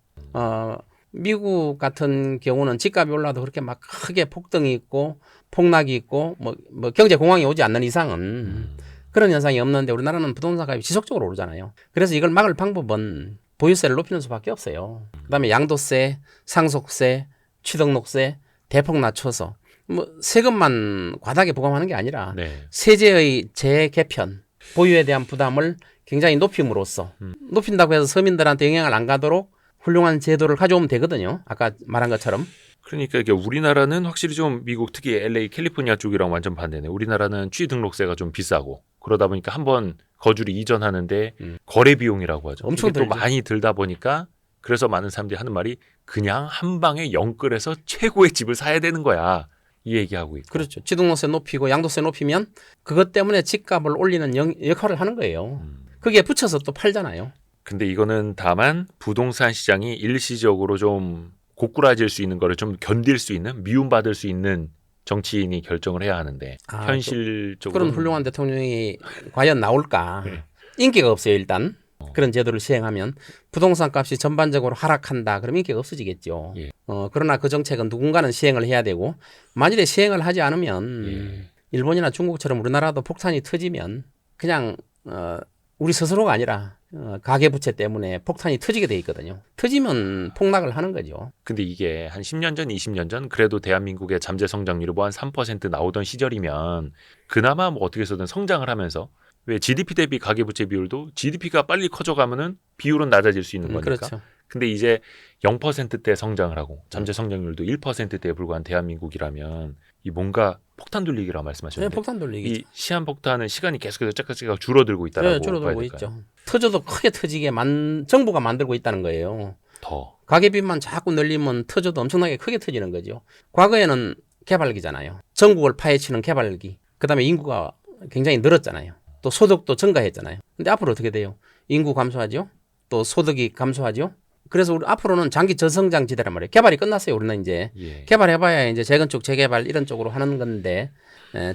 미국 같은 경우는 집값이 올라도 그렇게 막 크게 폭등이 있고 폭락이 있고 뭐 경제 공황이 오지 않는 이상은 그런 현상이 없는데 우리나라는 부동산 값이 지속적으로 오르잖아요. 그래서 이걸 막을 방법은 보유세를 높이는 수밖에 없어요. 그다음에 양도세, 상속세, 취등록세 대폭 낮춰서 뭐 세금만 과다하게 부과하는 게 아니라 네. 세제의 재개편, 보유에 대한 부담을 굉장히 높임으로써 높인다고 해서 서민들한테 영향을 안 가도록 훌륭한 제도를 가져오면 되거든요. 아까 말한 것처럼. 그러니까 이게 우리나라는 확실히 좀 미국 특히 LA, 캘리포니아 쪽이랑 완전 반대네. 우리나라는 취등록세가 좀 비싸고 그러다 보니까 한번 거주를 이전하는데 거래 비용이라고 하죠. 엄청 이게 또 들죠. 많이 들다 보니까 그래서 많은 사람들이 하는 말이 그냥 한 방에 영끌해서 최고의 집을 사야 되는 거야. 이 얘기하고 있고. 그렇죠. 취등록세 높이고 양도세 높이면 그것 때문에 집값을 올리는 역할을 하는 거예요. 그게 붙여서 또 팔잖아요. 근데 이거는 다만 부동산 시장이 일시적으로 좀 고꾸라질 수 있는 거를 좀 견딜 수 있는 미움받을 수 있는 정치인이 결정을 해야 하는데 현실적으로 그런 훌륭한 대통령이 과연 나올까? 네. 인기가 없어요. 일단 그런 제도를 시행하면 부동산 값이 전반적으로 하락한다. 그럼 인기가 없어지겠죠. 예. 그러나 그 정책은 누군가는 시행을 해야 되고 만일에 시행을 하지 않으면 예. 일본이나 중국처럼 우리나라도 폭탄이 터지면 그냥 우리 스스로가 아니라 가계부채 때문에 폭탄이 터지게 돼 있거든요. 터지면 폭락을 하는 거죠. 근데 이게 한 10년 전, 20년 전 그래도 대한민국의 잠재 성장률이 뭐 한 3% 나오던 시절이면 그나마 뭐 어떻게 해서든 성장을 하면서 왜 GDP 대비 가계부채 비율도 GDP가 빨리 커져가면은 비율은 낮아질 수 있는 거니까. 그렇죠. 근데 이제 0%대 성장을 하고 잠재 성장률도 1%대에 불과한 대한민국이라면 이 뭔가 폭탄 돌리기라고 네, 말씀하셨는데 폭탄 돌리기. 이 시한폭탄은 시간이 계속해서 짝짝짝 줄어들고 있다라고 네, 줄어들고 봐야 될까요? 있죠. 터져도 크게 터지게 정부가 만들고 있다는 거예요. 더. 가계비만 자꾸 늘리면 터져도 엄청나게 크게 터지는 거죠. 과거에는 개발기잖아요. 전국을 파헤치는 개발기. 그다음에 인구가 굉장히 늘었잖아요. 또 소득도 증가했잖아요. 근데 앞으로 어떻게 돼요? 인구 감소하죠. 또 소득이 감소하죠. 그래서 우리 앞으로는 장기 저성장 지대란 말이에요. 개발이 끝났어요. 우리는 이제 예. 개발해봐야 이제 재건축, 재개발 이런 쪽으로 하는 건데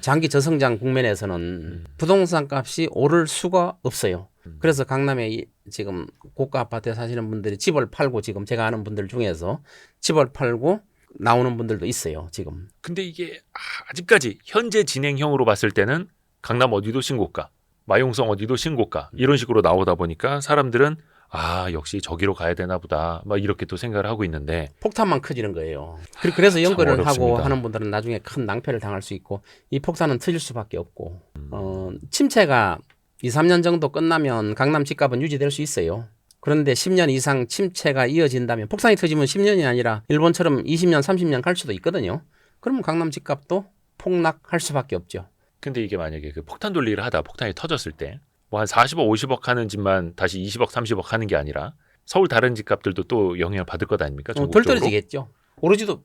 장기 저성장 국면에서는 부동산 값이 오를 수가 없어요. 그래서 강남에 지금 고가 아파트에 사시는 분들이 집을 팔고 지금 제가 아는 분들 중에서 집을 팔고 나오는 분들도 있어요, 지금. 근데 이게 아직까지 현재 진행형으로 봤을 때는 강남 어디도 신고가, 마용성 어디도 신고가 이런 식으로 나오다 보니까 사람들은 역시 저기로 가야 되나 보다 막 이렇게 또 생각을 하고 있는데 폭탄만 커지는 거예요. 그래서 연구를 하고 어렵습니다. 하는 분들은 나중에 큰 낭패를 당할 수 있고 이 폭탄은 터질 수밖에 없고 침체가 2, 3년 정도 끝나면 강남 집값은 유지될 수 있어요. 그런데 10년 이상 침체가 이어진다면 폭탄이 터지면 10년이 아니라 일본처럼 20년, 30년 갈 수도 있거든요. 그러면 강남 집값도 폭락할 수밖에 없죠. 근데 이게 만약에 그 폭탄 돌리기를 하다 폭탄이 터졌을 때 뭐 한 40억, 50억 하는 집만 다시 20억, 30억 하는 게 아니라 서울 다른 집값들도 또 영향을 받을 것 아닙니까? 덜 전국적으로? 떨어지겠죠.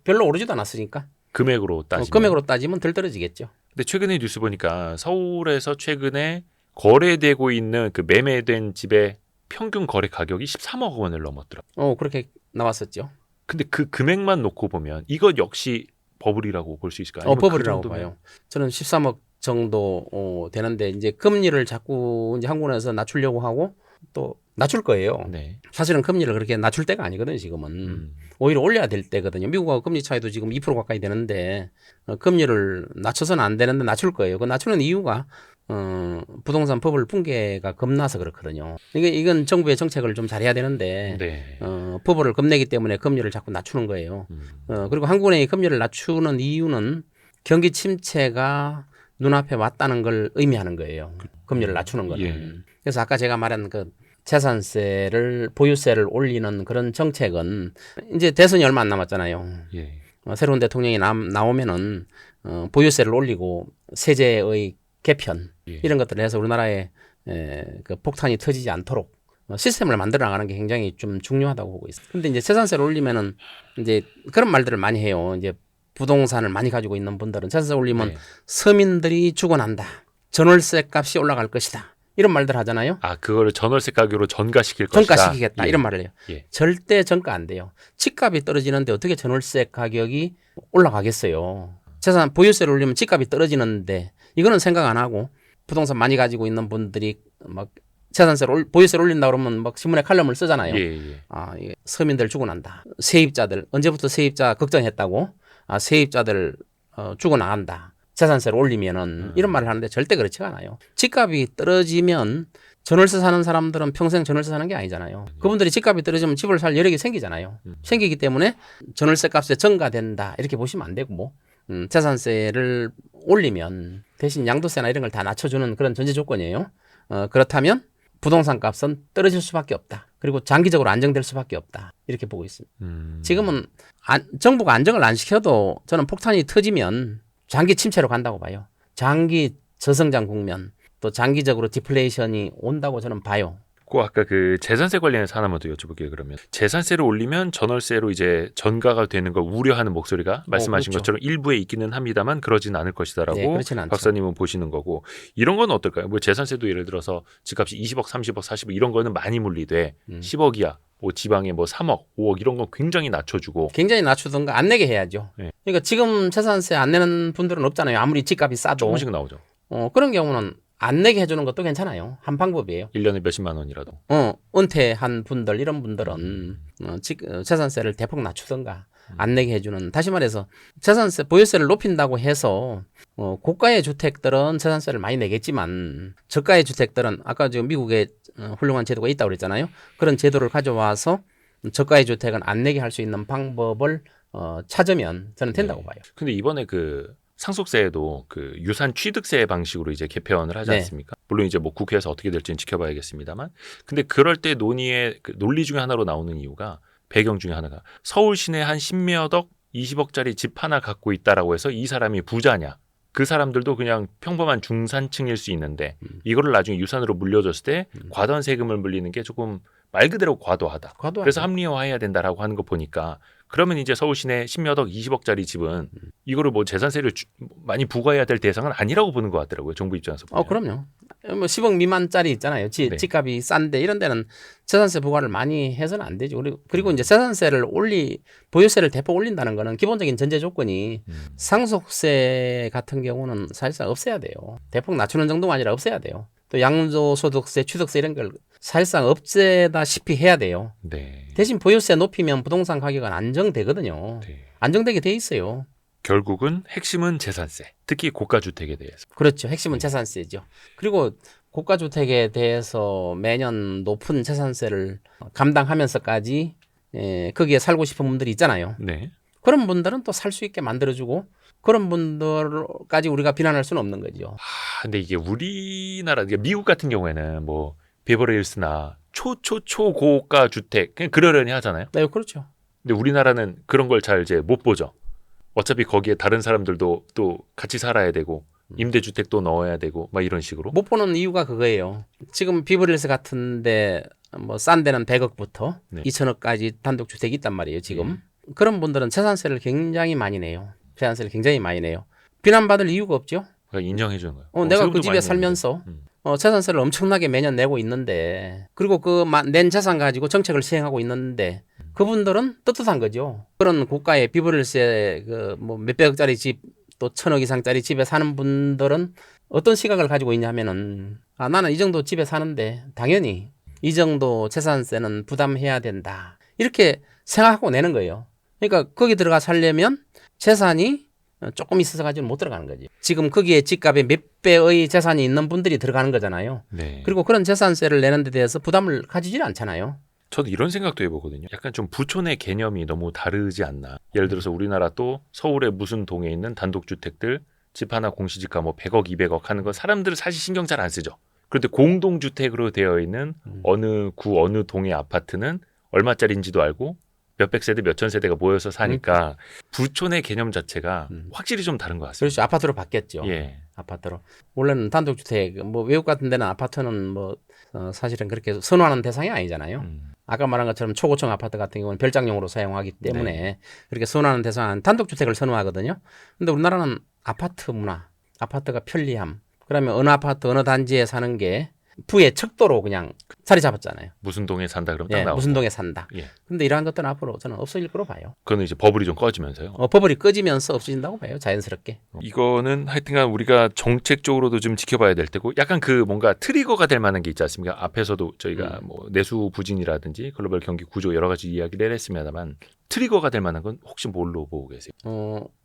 별로 오르지도 않았으니까. 금액으로 따지면. 금액으로 따지면 덜 떨어지겠죠. 근데 최근에 뉴스 보니까 서울에서 최근에 거래되고 있는 그 매매된 집의 평균 거래 가격이 13억 원을 넘었더라고요. 그렇게 나왔었죠. 근데 그 금액만 놓고 보면 이것 역시 버블이라고 볼 수 있을까요? 아니면 버블이라고 그 정도면- 봐요. 저는 13억 정도 되는데 이제 금리를 자꾸 이제 한국에서 낮추려고 하고 또 낮출 거예요. 네. 사실은 금리를 그렇게 낮출 때가 아니거든요, 지금은. 오히려 올려야 될 때거든요. 미국하고 금리 차이도 지금 2% 가까이 되는데 금리를 낮춰서는 안 되는데 낮출 거예요. 그 낮추는 이유가 부동산 버블 붕괴가 겁나서 그렇거든요. 이건 정부의 정책을 좀 잘해야 되는데 네. 버블을 겁내기 때문에 금리를 자꾸 낮추는 거예요. 그리고 한국은행이 금리를 낮추는 이유는 경기 침체가 눈앞에 왔다는 걸 의미하는 거예요. 금리를 낮추는 거는. 예. 그래서 아까 제가 말한 그 재산세를 보유세를 올리는 그런 정책은 이제 대선이 얼마 안 남았잖아요. 예. 새로운 대통령이 나오면은 보유세를 올리고 세제의 개편 예. 이런 것들을 해서 우리나라에 그 폭탄이 터지지 않도록 시스템을 만들어 나가는 게 굉장히 좀 중요하다고 보고 있어요. 근데 이제 재산세를 올리면은 이제 그런 말들을 많이 해요. 이제 부동산을 많이 가지고 있는 분들은 재산세 올리면 네. 서민들이 죽어난다. 전월세 값이 올라갈 것이다. 이런 말들 하잖아요. 그거를 전월세 가격으로 전가시킬 것이다. 전가시키겠다. 예. 이런 말을 해요. 예. 절대 전가 안 돼요. 집값이 떨어지는데 어떻게 전월세 가격이 올라가겠어요. 보유세를 올리면 집값이 떨어지는데 이거는 생각 안 하고 부동산 많이 가지고 있는 분들이 막 보유세를 올린다 그러면 막 신문에 칼럼을 쓰잖아요. 예. 이게 서민들 죽어난다. 세입자들 언제부터 세입자 걱정했다고? 세입자들 죽어나간다. 재산세를 올리면은 이런 말을 하는데 절대 그렇지가 않아요. 집값이 떨어지면 전월세 사는 사람들은 평생 전월세 사는 게 아니잖아요. 그분들이 집값이 떨어지면 집을 살 여력이 생기잖아요. 생기기 때문에 전월세 값에 전가된다 이렇게 보시면 안 되고 재산세를 올리면 대신 양도세나 이런 걸 다 낮춰주는 그런 전제 조건이에요. 그렇다면 부동산 값은 떨어질 수밖에 없다. 그리고 장기적으로 안정될 수밖에 없다. 이렇게 보고 있습니다. 지금은 정부가 안정을 안 시켜도 저는 폭탄이 터지면 장기 침체로 간다고 봐요. 장기 저성장 국면 또 장기적으로 디플레이션이 온다고 저는 봐요. 아까 그 재산세 관련해서 하나만 더 여쭤볼게요. 그러면 재산세를 올리면 전월세로 이제 전가가 되는 걸 우려하는 목소리가 말씀하신 그렇죠. 것처럼 일부에 있기는 합니다만 그러진 않을 것이다라고 네, 그렇진 않죠. 박사님은 보시는 거고 이런 건 어떨까요? 뭐 재산세도 예를 들어서 집값이 20억, 30억, 40억 이런 거는 많이 물리되 10억이야. 뭐 지방에 뭐 3억, 5억 이런 건 굉장히 낮춰주고 굉장히 낮추던가 안 내게 해야죠. 네. 그러니까 지금 재산세 안 내는 분들은 없잖아요. 아무리 집값이 싸도. 조금씩 나오죠. 그런 경우는 안 내게 해주는 것도 괜찮아요. 한 방법이에요. 1년에 몇십만 원이라도. 은퇴한 분들 이런 분들은 재산세를 대폭 낮추던가 안 내게 해주는, 다시 말해서 재산세 보유세를 높인다고 해서 고가의 주택들은 재산세를 많이 내겠지만 저가의 주택들은 아까 지금 미국에 훌륭한 제도가 있다고 그랬잖아요. 그런 제도를 가져와서 저가의 주택은 안 내게 할 수 있는 방법을 찾으면 저는 된다고 봐요. 근데 이번에 그 상속세에도 그 유산 취득세 방식으로 이제 개편을 하지 네. 않습니까? 물론 이제 뭐 국회에서 어떻게 될지는 지켜봐야겠습니다만, 근데 그럴 때 논의의 그 논리 중에 하나로 나오는 이유가, 배경 중에 하나가 서울 시내 한 10몇 억, 20억짜리 집 하나 갖고 있다라고 해서 이 사람이 부자냐? 그 사람들도 그냥 평범한 중산층일 수 있는데 이거를 나중에 유산으로 물려줬을 때 과도한 세금을 물리는 게 조금 말 그대로 과도하다. 그래서 합리화해야 된다라고 하는 거 보니까, 그러면 이제 서울 시내 10몇 억, 20억짜리 집은 이거를 뭐 재산세를 많이 부과해야 될 대상은 아니라고 보는 것 같더라고요. 정부 입장에서 보면. 그럼요. 뭐 10억 미만짜리 있잖아요. 네. 집값이 싼데 이런 데는 재산세 부과를 많이 해서는 안 되죠. 그리고 이제 재산세를 보유세를 대폭 올린다는 거는 기본적인 전제 조건이 상속세 같은 경우는 사실상 없애야 돼요. 대폭 낮추는 정도가 아니라 없애야 돼요. 또 양도소득세, 취득세 이런 걸 사실상 없애다시피 해야 돼요. 네. 대신 보유세 높이면 부동산 가격은 안정되거든요. 네. 안정되게 돼 있어요. 결국은 핵심은 재산세, 특히 고가 주택에 대해서. 그렇죠. 핵심은 재산세죠. 그리고 고가 주택에 대해서 매년 높은 재산세를 감당하면서까지 거기에 살고 싶은 분들이 있잖아요. 네. 그런 분들은 또 살 수 있게 만들어주고 그런 분들까지 우리가 비난할 수는 없는 거죠. 근데 이게 우리나라, 미국 같은 경우에는 뭐 베버리힐스나 초고가 주택 그냥 그러려니 하잖아요. 네, 그렇죠. 근데 우리나라는 그런 걸 잘 이제 못 보죠. 어차피 거기에 다른 사람들도 또 같이 살아야 되고 임대주택도 넣어야 되고 막 이런 식으로. 못 보는 이유가 그거예요. 지금 비버릴스 같은데 뭐 싼 데는 100억부터 네. 2천억까지 단독주택이 있단 말이에요. 지금 그런 분들은 재산세를 굉장히 많이 내요. 재산세를 굉장히 많이 내요. 비난받을 이유가 없죠. 그러니까 인정해 주는 거예요. 내가 세금도 그 집에 많이 살면서 내는데. 재산세를 엄청나게 매년 내고 있는데 그리고 그 낸 재산 가지고 정책을 시행하고 있는데 그분들은 떳떳한 거죠. 그런 고가의 비버릴스에 그뭐 몇백억짜리 집 또 1,000억 이상짜리 집에 사는 분들은 어떤 시각을 가지고 있냐면은 나는 이 정도 집에 사는데 당연히 이 정도 재산세는 부담해야 된다. 이렇게 생각하고 내는 거예요. 그러니까 거기 들어가 살려면 재산이 조금 있어서 가지고 못 들어가는 거지. 지금 거기에 집값의 몇 배의 재산이 있는 분들이 들어가는 거잖아요. 네. 그리고 그런 재산세를 내는 데 대해서 부담을 가지질 않잖아요. 저도 이런 생각도 해보거든요. 약간 좀 부촌의 개념이 너무 다르지 않나. 예를 들어서 우리나라 또 서울의 무슨 동에 있는 단독주택들 집 하나 공시지가 뭐 100억, 200억 하는 건 사람들은 사실 신경 잘 안 쓰죠. 그런데 공동주택으로 되어 있는 어느 구 어느 동의 아파트는 얼마짜리인지도 알고 몇백 세대 몇천 세대가 모여서 사니까 부촌의 개념 자체가 확실히 좀 다른 것 같습니다. 그렇죠. 아파트로 바뀌었죠. 예. 아파트로. 원래는 단독주택, 뭐 외국 같은 데는 아파트는 뭐 사실은 그렇게 선호하는 대상이 아니잖아요. 아까 말한 것처럼 초고층 아파트 같은 경우는 별장용으로 사용하기 때문에 네. 그렇게 선호하는 대상은 단독주택을 선호하거든요. 근데 우리나라는 아파트 문화, 아파트가 편리함, 그러면 어느 아파트 어느 단지에 사는 게 부의 척도로 그냥 자리 잡았잖아요. 무슨 동에 산다 그러면 딱 예, 나오고. 무슨 동에 산다. 예. 근데 이러한 것들은 앞으로 저는 없어질 거로 봐요. 그거는 이제 버블이 좀 꺼지면서요. 버블이 꺼지면서 없어진다고 봐요. 자연스럽게. 이거는 하여튼간 우리가 정책적으로도 좀 지켜봐야 될 테고 약간 그 뭔가 트리거가 될 만한 게 있지 않습니까? 앞에서도 저희가 뭐 내수 부진이라든지 글로벌 경기 구조 여러 가지 이야기를 했습니다만 트리거가 될 만한 건 혹시 뭘로 보고 계세요?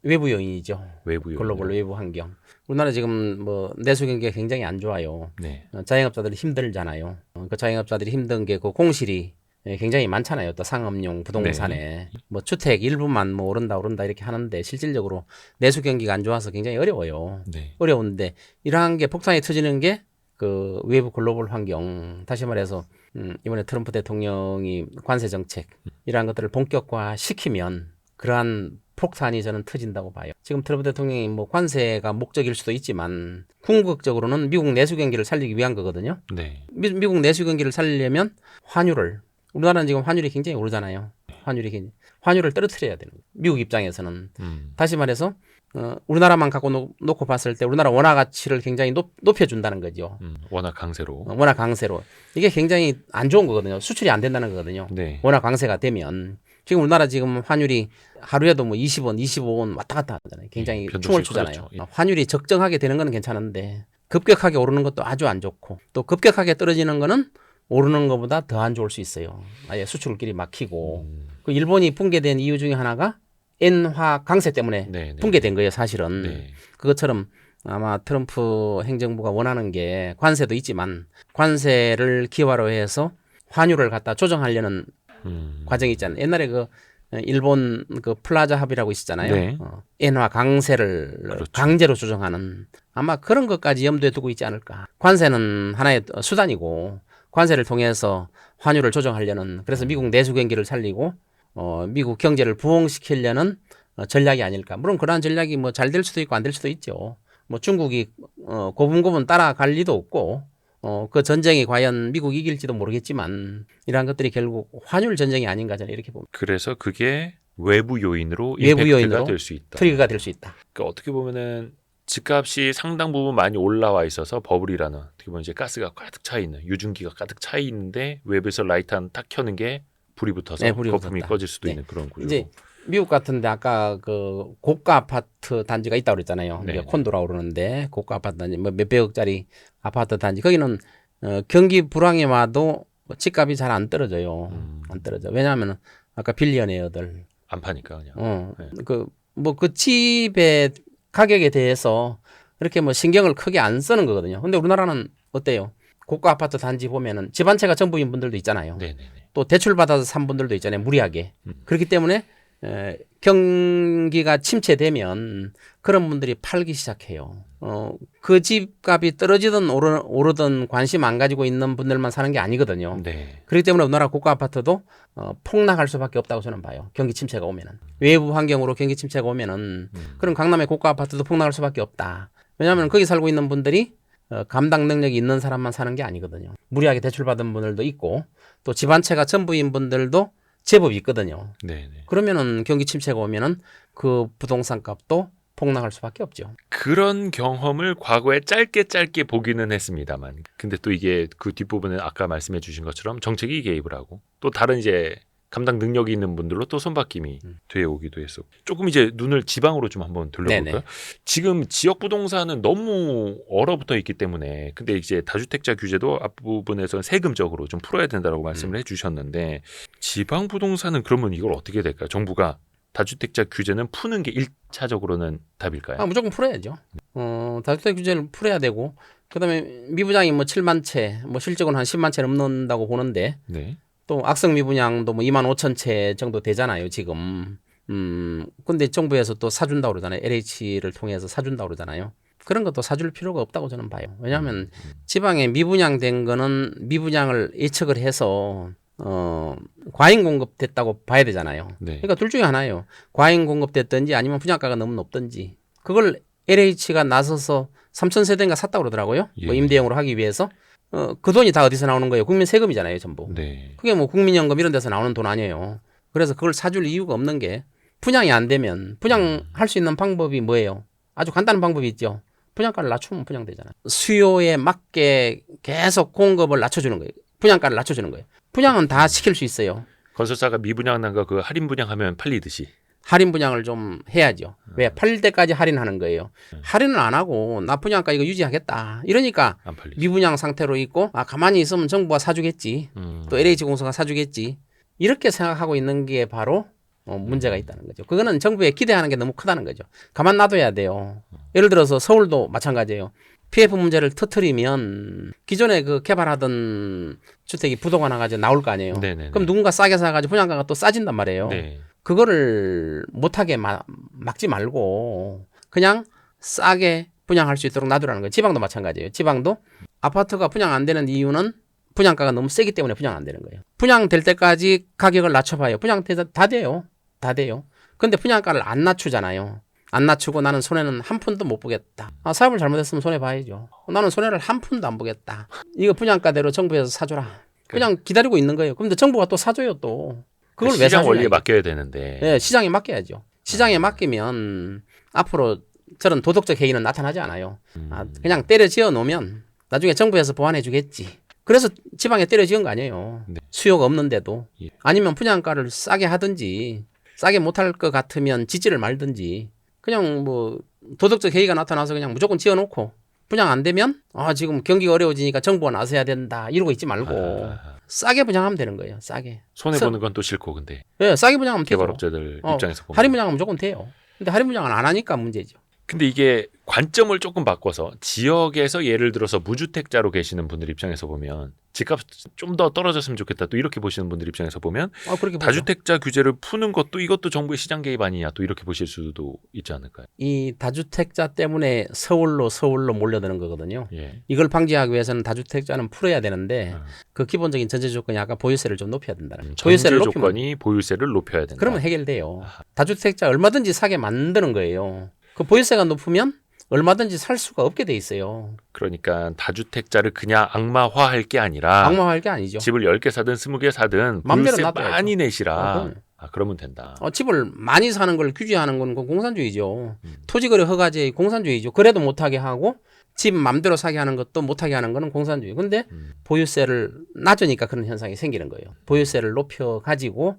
외부 요인이죠. 외부 요인. 글로벌 외부 환경. 우리나라 지금 뭐 내수 경기가 굉장히 안 좋아요. 네. 자영업자들이 힘들잖아요. 그 자영업자들이 힘든 게 그 공실이 굉장히 많잖아요. 또 상업용 부동산에 뭐 주택 일부만 뭐 오른다 이렇게 하는데 실질적으로 내수 경기가 안 좋아서 굉장히 어려워요. 네. 어려운데 이러한 게 폭탄이 터지는 게 그 외부 글로벌 환경. 다시 말해서 이번에 트럼프 대통령이 관세 정책 이러한 것들을 본격화 시키면 그러한 폭탄이 저는 터진다고 봐요. 지금 트럼프 대통령이 뭐 관세가 목적일 수도 있지만 궁극적으로는 미국 내수 경기를 살리기 위한 거거든요. 네. 미국 내수 경기를 살리려면 환율을 우리나라는 지금 환율이 굉장히 오르잖아요. 환율을 떨어뜨려야 되는 거예요. 미국 입장에서는 다시 말해서 우리나라만 갖고 놓고 봤을 때 우리나라 원화 가치를 굉장히 높여준다는 거죠. 워낙 강세로. 워낙 강세로 이게 굉장히 안 좋은 거거든요. 수출이 안 된다는 거거든요. 네. 워낙 강세가 되면 지금 우리나라 지금 환율이 하루에도 뭐 20원, 25원 왔다 갔다 하잖아요. 굉장히 춤을 추잖아요. 그렇죠. 환율이 적정하게 되는 건 괜찮은데 급격하게 오르는 것도 아주 안 좋고 또 급격하게 떨어지는 거는 오르는 것보다 더 안 좋을 수 있어요. 아예 수출길이 막히고 그 일본이 붕괴된 이유 중에 하나가 엔화 강세 때문에 네, 네. 붕괴된 거예요. 사실은 네. 그것처럼 아마 트럼프 행정부가 원하는 게 관세도 있지만 관세를 기화로 해서 환율을 갖다 조정하려는 과정이 있잖아요. 옛날에 그 일본 그 플라자 합의라고 있었잖아요. 네. 엔화 강세를 그렇죠. 강제로 조정하는 아마 그런 것까지 염두에 두고 있지 않을까. 관세는 하나의 수단이고 관세를 통해서 환율을 조정하려는 그래서 미국 내수 경기를 살리고 미국 경제를 부흥시키려는 전략이 아닐까. 물론 그러한 전략이 뭐 잘 될 수도 있고 안 될 수도 있죠. 뭐 중국이 고분고분 따라갈 리도 없고 그 전쟁이 과연 미국이 이길지도 모르겠지만 이러한 것들이 결국 환율 전쟁이 아닌가 저는 이렇게 봅니다. 그래서 그게 외부 요인으로 임팩트가 될 수 있다. 트리거가 될 수 있다. 그러니까 어떻게 보면은 집값이 상당 부분 많이 올라와 있어서 버블이라는 어떻게 보면 이제 가스가 가득 차 있는 유증기가 가득 차 있는데 외부에서 라이트 한 딱 켜는 게 불이 붙어서 네, 불이 거품이 붙었다. 꺼질 수도 네. 있는 그런 구조. 이제 미국 같은데 아까 그 고가 아파트 단지가 있다고 그랬잖아요. 네. 이제 콘도라고 그러는데 고가 아파트 단지 뭐 몇백억짜리 아파트 단지 거기는 경기 불황이 와도 집값이 잘 안 떨어져요. 안 떨어져. 왜냐하면 아까 빌리언웨어들 안 파니까 그냥. 네. 그 집의 가격에 대해서 이렇게 뭐 신경을 크게 안 쓰는 거거든요. 근데 우리나라는 어때요? 고가 아파트 단지 보면은 집 한 채가 전부인 분들도 있잖아요. 네네네. 또 대출 받아서 산 분들도 있잖아요. 무리하게. 그렇기 때문에 경기가 침체되면 그런 분들이 팔기 시작해요. 그 집값이 떨어지든 오르든 관심 안 가지고 있는 분들만 사는 게 아니거든요. 네. 그렇기 때문에 우리나라 고가 아파트도 폭락할 수밖에 없다고 저는 봐요. 경기 침체가 오면은. 외부 환경으로 경기 침체가 오면은 그럼 강남의 고가 아파트도 폭락할 수밖에 없다. 왜냐하면 거기 살고 있는 분들이 감당 능력이 있는 사람만 사는 게 아니거든요. 무리하게 대출받은 분들도 있고 또 집 한 채가 전부인 분들도 제법 있거든요. 네네. 그러면은 경기 침체가 오면은 그 부동산 값도 폭락할 수밖에 없죠. 그런 경험을 과거에 짧게 보기는 했습니다만, 근데 또 이게 그 뒷부분에 아까 말씀해 주신 것처럼 정책이 개입을 하고 또 다른 이제 감당 능력이 있는 분들로 또 손바뀜이 돼 오기도 했었고, 조금 이제 눈을 지방으로 좀 한번 돌려볼까요? 네네. 지금 지역 부동산은 너무 얼어붙어 있기 때문에, 근데 이제 다주택자 규제도 앞부분에서는 세금적으로 좀 풀어야 된다고 말씀을 해주셨는데, 지방 부동산은 그러면 이걸 어떻게 될까요? 정부가 다주택자 규제는 푸는 게 1차적으로는 답일까요? 무조건 풀어야죠. 다주택 규제를 풀어야 되고, 그다음에 미분양이 뭐 7만 채, 뭐 실적은 한 10만 채 넘는다고 보는데, 네. 또 악성 미분양도 뭐 2만 5천 채 정도 되잖아요, 지금. 근데 정부에서 또 사준다고 그러잖아요. LH를 통해서 사준다고 그러잖아요. 그런 것도 사줄 필요가 없다고 저는 봐요. 왜냐하면 지방에 미분양된 거는 미분양을 예측을 해서 과잉 공급됐다고 봐야 되잖아요. 네. 그러니까 둘 중에 하나예요. 과잉 공급됐든지 아니면 분양가가 너무 높든지. 그걸 LH가 나서서 3,000세대인가 샀다고 그러더라고요. 예. 뭐 임대용으로 하기 위해서. 그 돈이 다 어디서 나오는 거예요? 국민 세금이잖아요, 전부. 네. 그게 뭐 국민연금 이런 데서 나오는 돈 아니에요. 그래서 그걸 사줄 이유가 없는 게, 분양이 안 되면 분양할 수 있는 방법이 뭐예요? 아주 간단한 방법이 있죠. 분양가를 낮추면 분양되잖아요. 수요에 맞게 계속 공급을 낮춰주는 거예요. 분양가를 낮춰주는 거예요. 분양은 다 시킬 수 있어요. 건설사가 미분양 난 거 그 할인 분양하면 팔리듯이. 할인 분양을 좀 해야죠. 왜? 팔릴 때까지 할인하는 거예요. 할인을 안 하고 나 분양가 이거 유지하겠다. 이러니까 안 팔리죠. 미분양 상태로 있고, 가만히 있으면 정부가 사주겠지. 또 LH공사가 사주겠지. 이렇게 생각하고 있는 게 바로 문제가 있다는 거죠. 그거는 정부에 기대하는 게 너무 크다는 거죠. 가만 놔둬야 돼요. 예를 들어서 서울도 마찬가지예요. PF 문제를 터트리면 기존에 그 개발하던 주택이 부도가 나가지고 나올 거 아니에요. 네네네. 그럼 누군가 싸게 사가지고 분양가가 또 싸진단 말이에요. 네. 그거를 못하게 막지 말고 그냥 싸게 분양할 수 있도록 놔두라는 거예요. 지방도 마찬가지예요. 지방도 아파트가 분양 안 되는 이유는 분양가가 너무 세기 때문에 분양 안 되는 거예요. 분양될 때까지 가격을 낮춰봐요. 분양 다 돼요. 다 돼요. 근데 분양가를 안 낮추잖아요. 안 낮추고 나는 손해는 한 푼도 못 보겠다. 사업을 잘못했으면 손해 봐야죠. 나는 손해를 한 푼도 안 보겠다. 이거 분양가대로 정부에서 사줘라. 그냥 기다리고 있는 거예요. 그런데 정부가 또 사줘요 또. 그걸 왜 시장 사주냐, 원리에 이게. 맡겨야 되는데. 네, 시장에 맡겨야죠. 시장에 맡기면 앞으로 저런 도덕적 해이는 나타나지 않아요. 그냥 때려 지어 놓으면 나중에 정부에서 보완해 주겠지. 그래서 지방에 때려 지은 거 아니에요. 네. 수요가 없는데도. 예. 아니면 분양가를 싸게 하든지, 싸게 못할 것 같으면 짓지를 말든지, 그냥 뭐 도덕적 해이가 나타나서 그냥 무조건 지어놓고 분양 안 되면 지금 경기가 어려워지니까 정부가 나서야 된다 이러고 있지 말고 싸게 분양하면 되는 거예요. 싸게. 손해 보는 건 또 싫고, 근데 네, 싸게 분양하면 되죠. 개발업자들 입장에서 보면. 할인 분양은 무조건 돼요. 근데 할인 분양을 안 하니까 문제죠. 근데 이게 관점을 조금 바꿔서 지역에서 예를 들어서 무주택자로 계시는 분들 입장에서 보면 집값 좀 더 떨어졌으면 좋겠다, 또 이렇게 보시는 분들 입장에서 보면 그렇게 보죠. 다주택자 규제를 푸는 것도 이것도 정부의 시장 개입 아니냐, 또 이렇게 보실 수도 있지 않을까요? 이 다주택자 때문에 서울로 몰려드는 거거든요. 예. 이걸 방지하기 위해서는 다주택자는 풀어야 되는데 그 기본적인 전제 조건이 아까 보유세를 좀 높여야 된다는. 전제 조건이 보유세를 높여야 된다. 그러면 해결돼요. 다주택자 얼마든지 사게 만드는 거예요. 그 보유세가 높으면 얼마든지 살 수가 없게 돼 있어요. 그러니까 다주택자를 그냥 악마화할 게 아니라 악마화할 게 아니죠. 집을 10개 사든 20개 사든 맘대로 보유세 놔둬야죠. 많이 내시라. 그럼요. 그러면 된다. 집을 많이 사는 걸 규제하는 건 공산주의죠. 토지거래 허가제의 공산주의죠. 그래도 못하게 하고 집 맘대로 사게 하는 것도 못하게 하는 거는 공산주의. 근데 보유세를 낮으니까 그런 현상이 생기는 거예요. 보유세를 높여가지고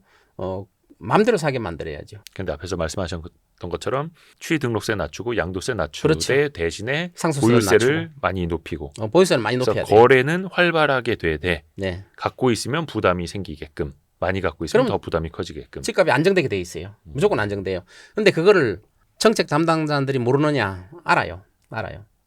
맘대로 사게 만들어야죠. 근데 앞에서 말씀하셨던 것처럼 취등록세 낮추고 양도세 낮추되 그렇죠. 대신에 상속세를 보유세를 많이 높이고, 보유세를 많이 그래서 높여야 돼요. 거래는 활발하게 되되 네. 갖고 있으면 부담이 생기게끔 많이 갖고 있으면 그럼 더 부담이 커지게끔. 집값이 안정되게 돼 있어요. 무조건 안정돼요. 근데 그거를 정책 담당자들이 모르느냐? 알아요.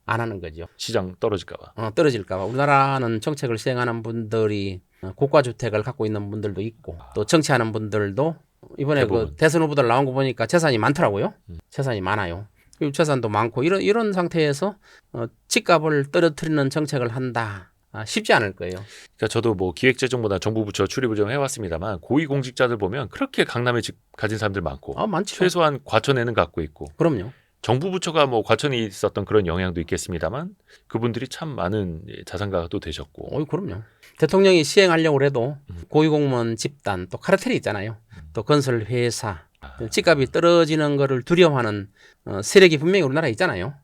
안 하는 거죠. 시장 떨어질까 봐. 떨어질까 봐. 우리나라는 정책을 시행하는 분들이 고가 주택을 갖고 있는 분들도 있고 또 정치하는 분들도 이번에 대부분. 그 대선 후보들 나온 거 보니까 재산이 많더라고요. 재산이 많아요. 그리고 재산도 많고 이런 상태에서 집값을 떨어뜨리는 정책을 한다. 쉽지 않을 거예요. 그러니까 저도 뭐 기획재정보다 정부 부처 출입을 좀 해왔습니다만 고위공직자들 보면 그렇게 강남에 집 가진 사람들 많고 많죠. 최소한 과천에는 갖고 있고 그럼요. 정부 부처가 뭐 과천이 있었던 그런 영향도 있겠습니다만 그분들이 참 많은 자산가가 또 되셨고. 그럼요. 대통령이 시행하려고 해도 고위공무원 집단 또 카르텔이 있잖아요. 또 건설 회사 집값이 떨어지는 거를 두려워하는 세력이 분명히 우리나라에 있잖아요.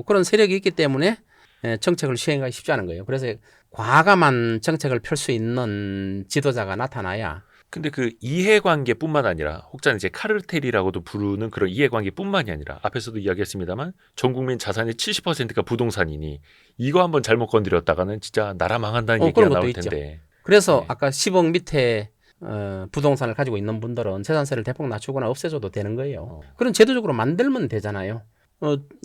그런 세력이 있기 때문에 정책을 시행하기 쉽지 않은 거예요. 그래서 과감한 정책을 펼 수 있는 지도자가 나타나야. 근데 그 이해관계뿐만 아니라 혹자는 이제 카르텔이라고도 부르는 그런 이해관계뿐만이 아니라 앞에서도 이야기했습니다만 전 국민 자산의 70%가 부동산이니 이거 한번 잘못 건드렸다가는 진짜 나라 망한다는 얘기가 그런 것도 나올 있죠. 텐데. 그래서 네. 아까 10억 밑에 부동산을 가지고 있는 분들은 재산세를 대폭 낮추거나 없애줘도 되는 거예요. 그런 제도적으로 만들면 되잖아요.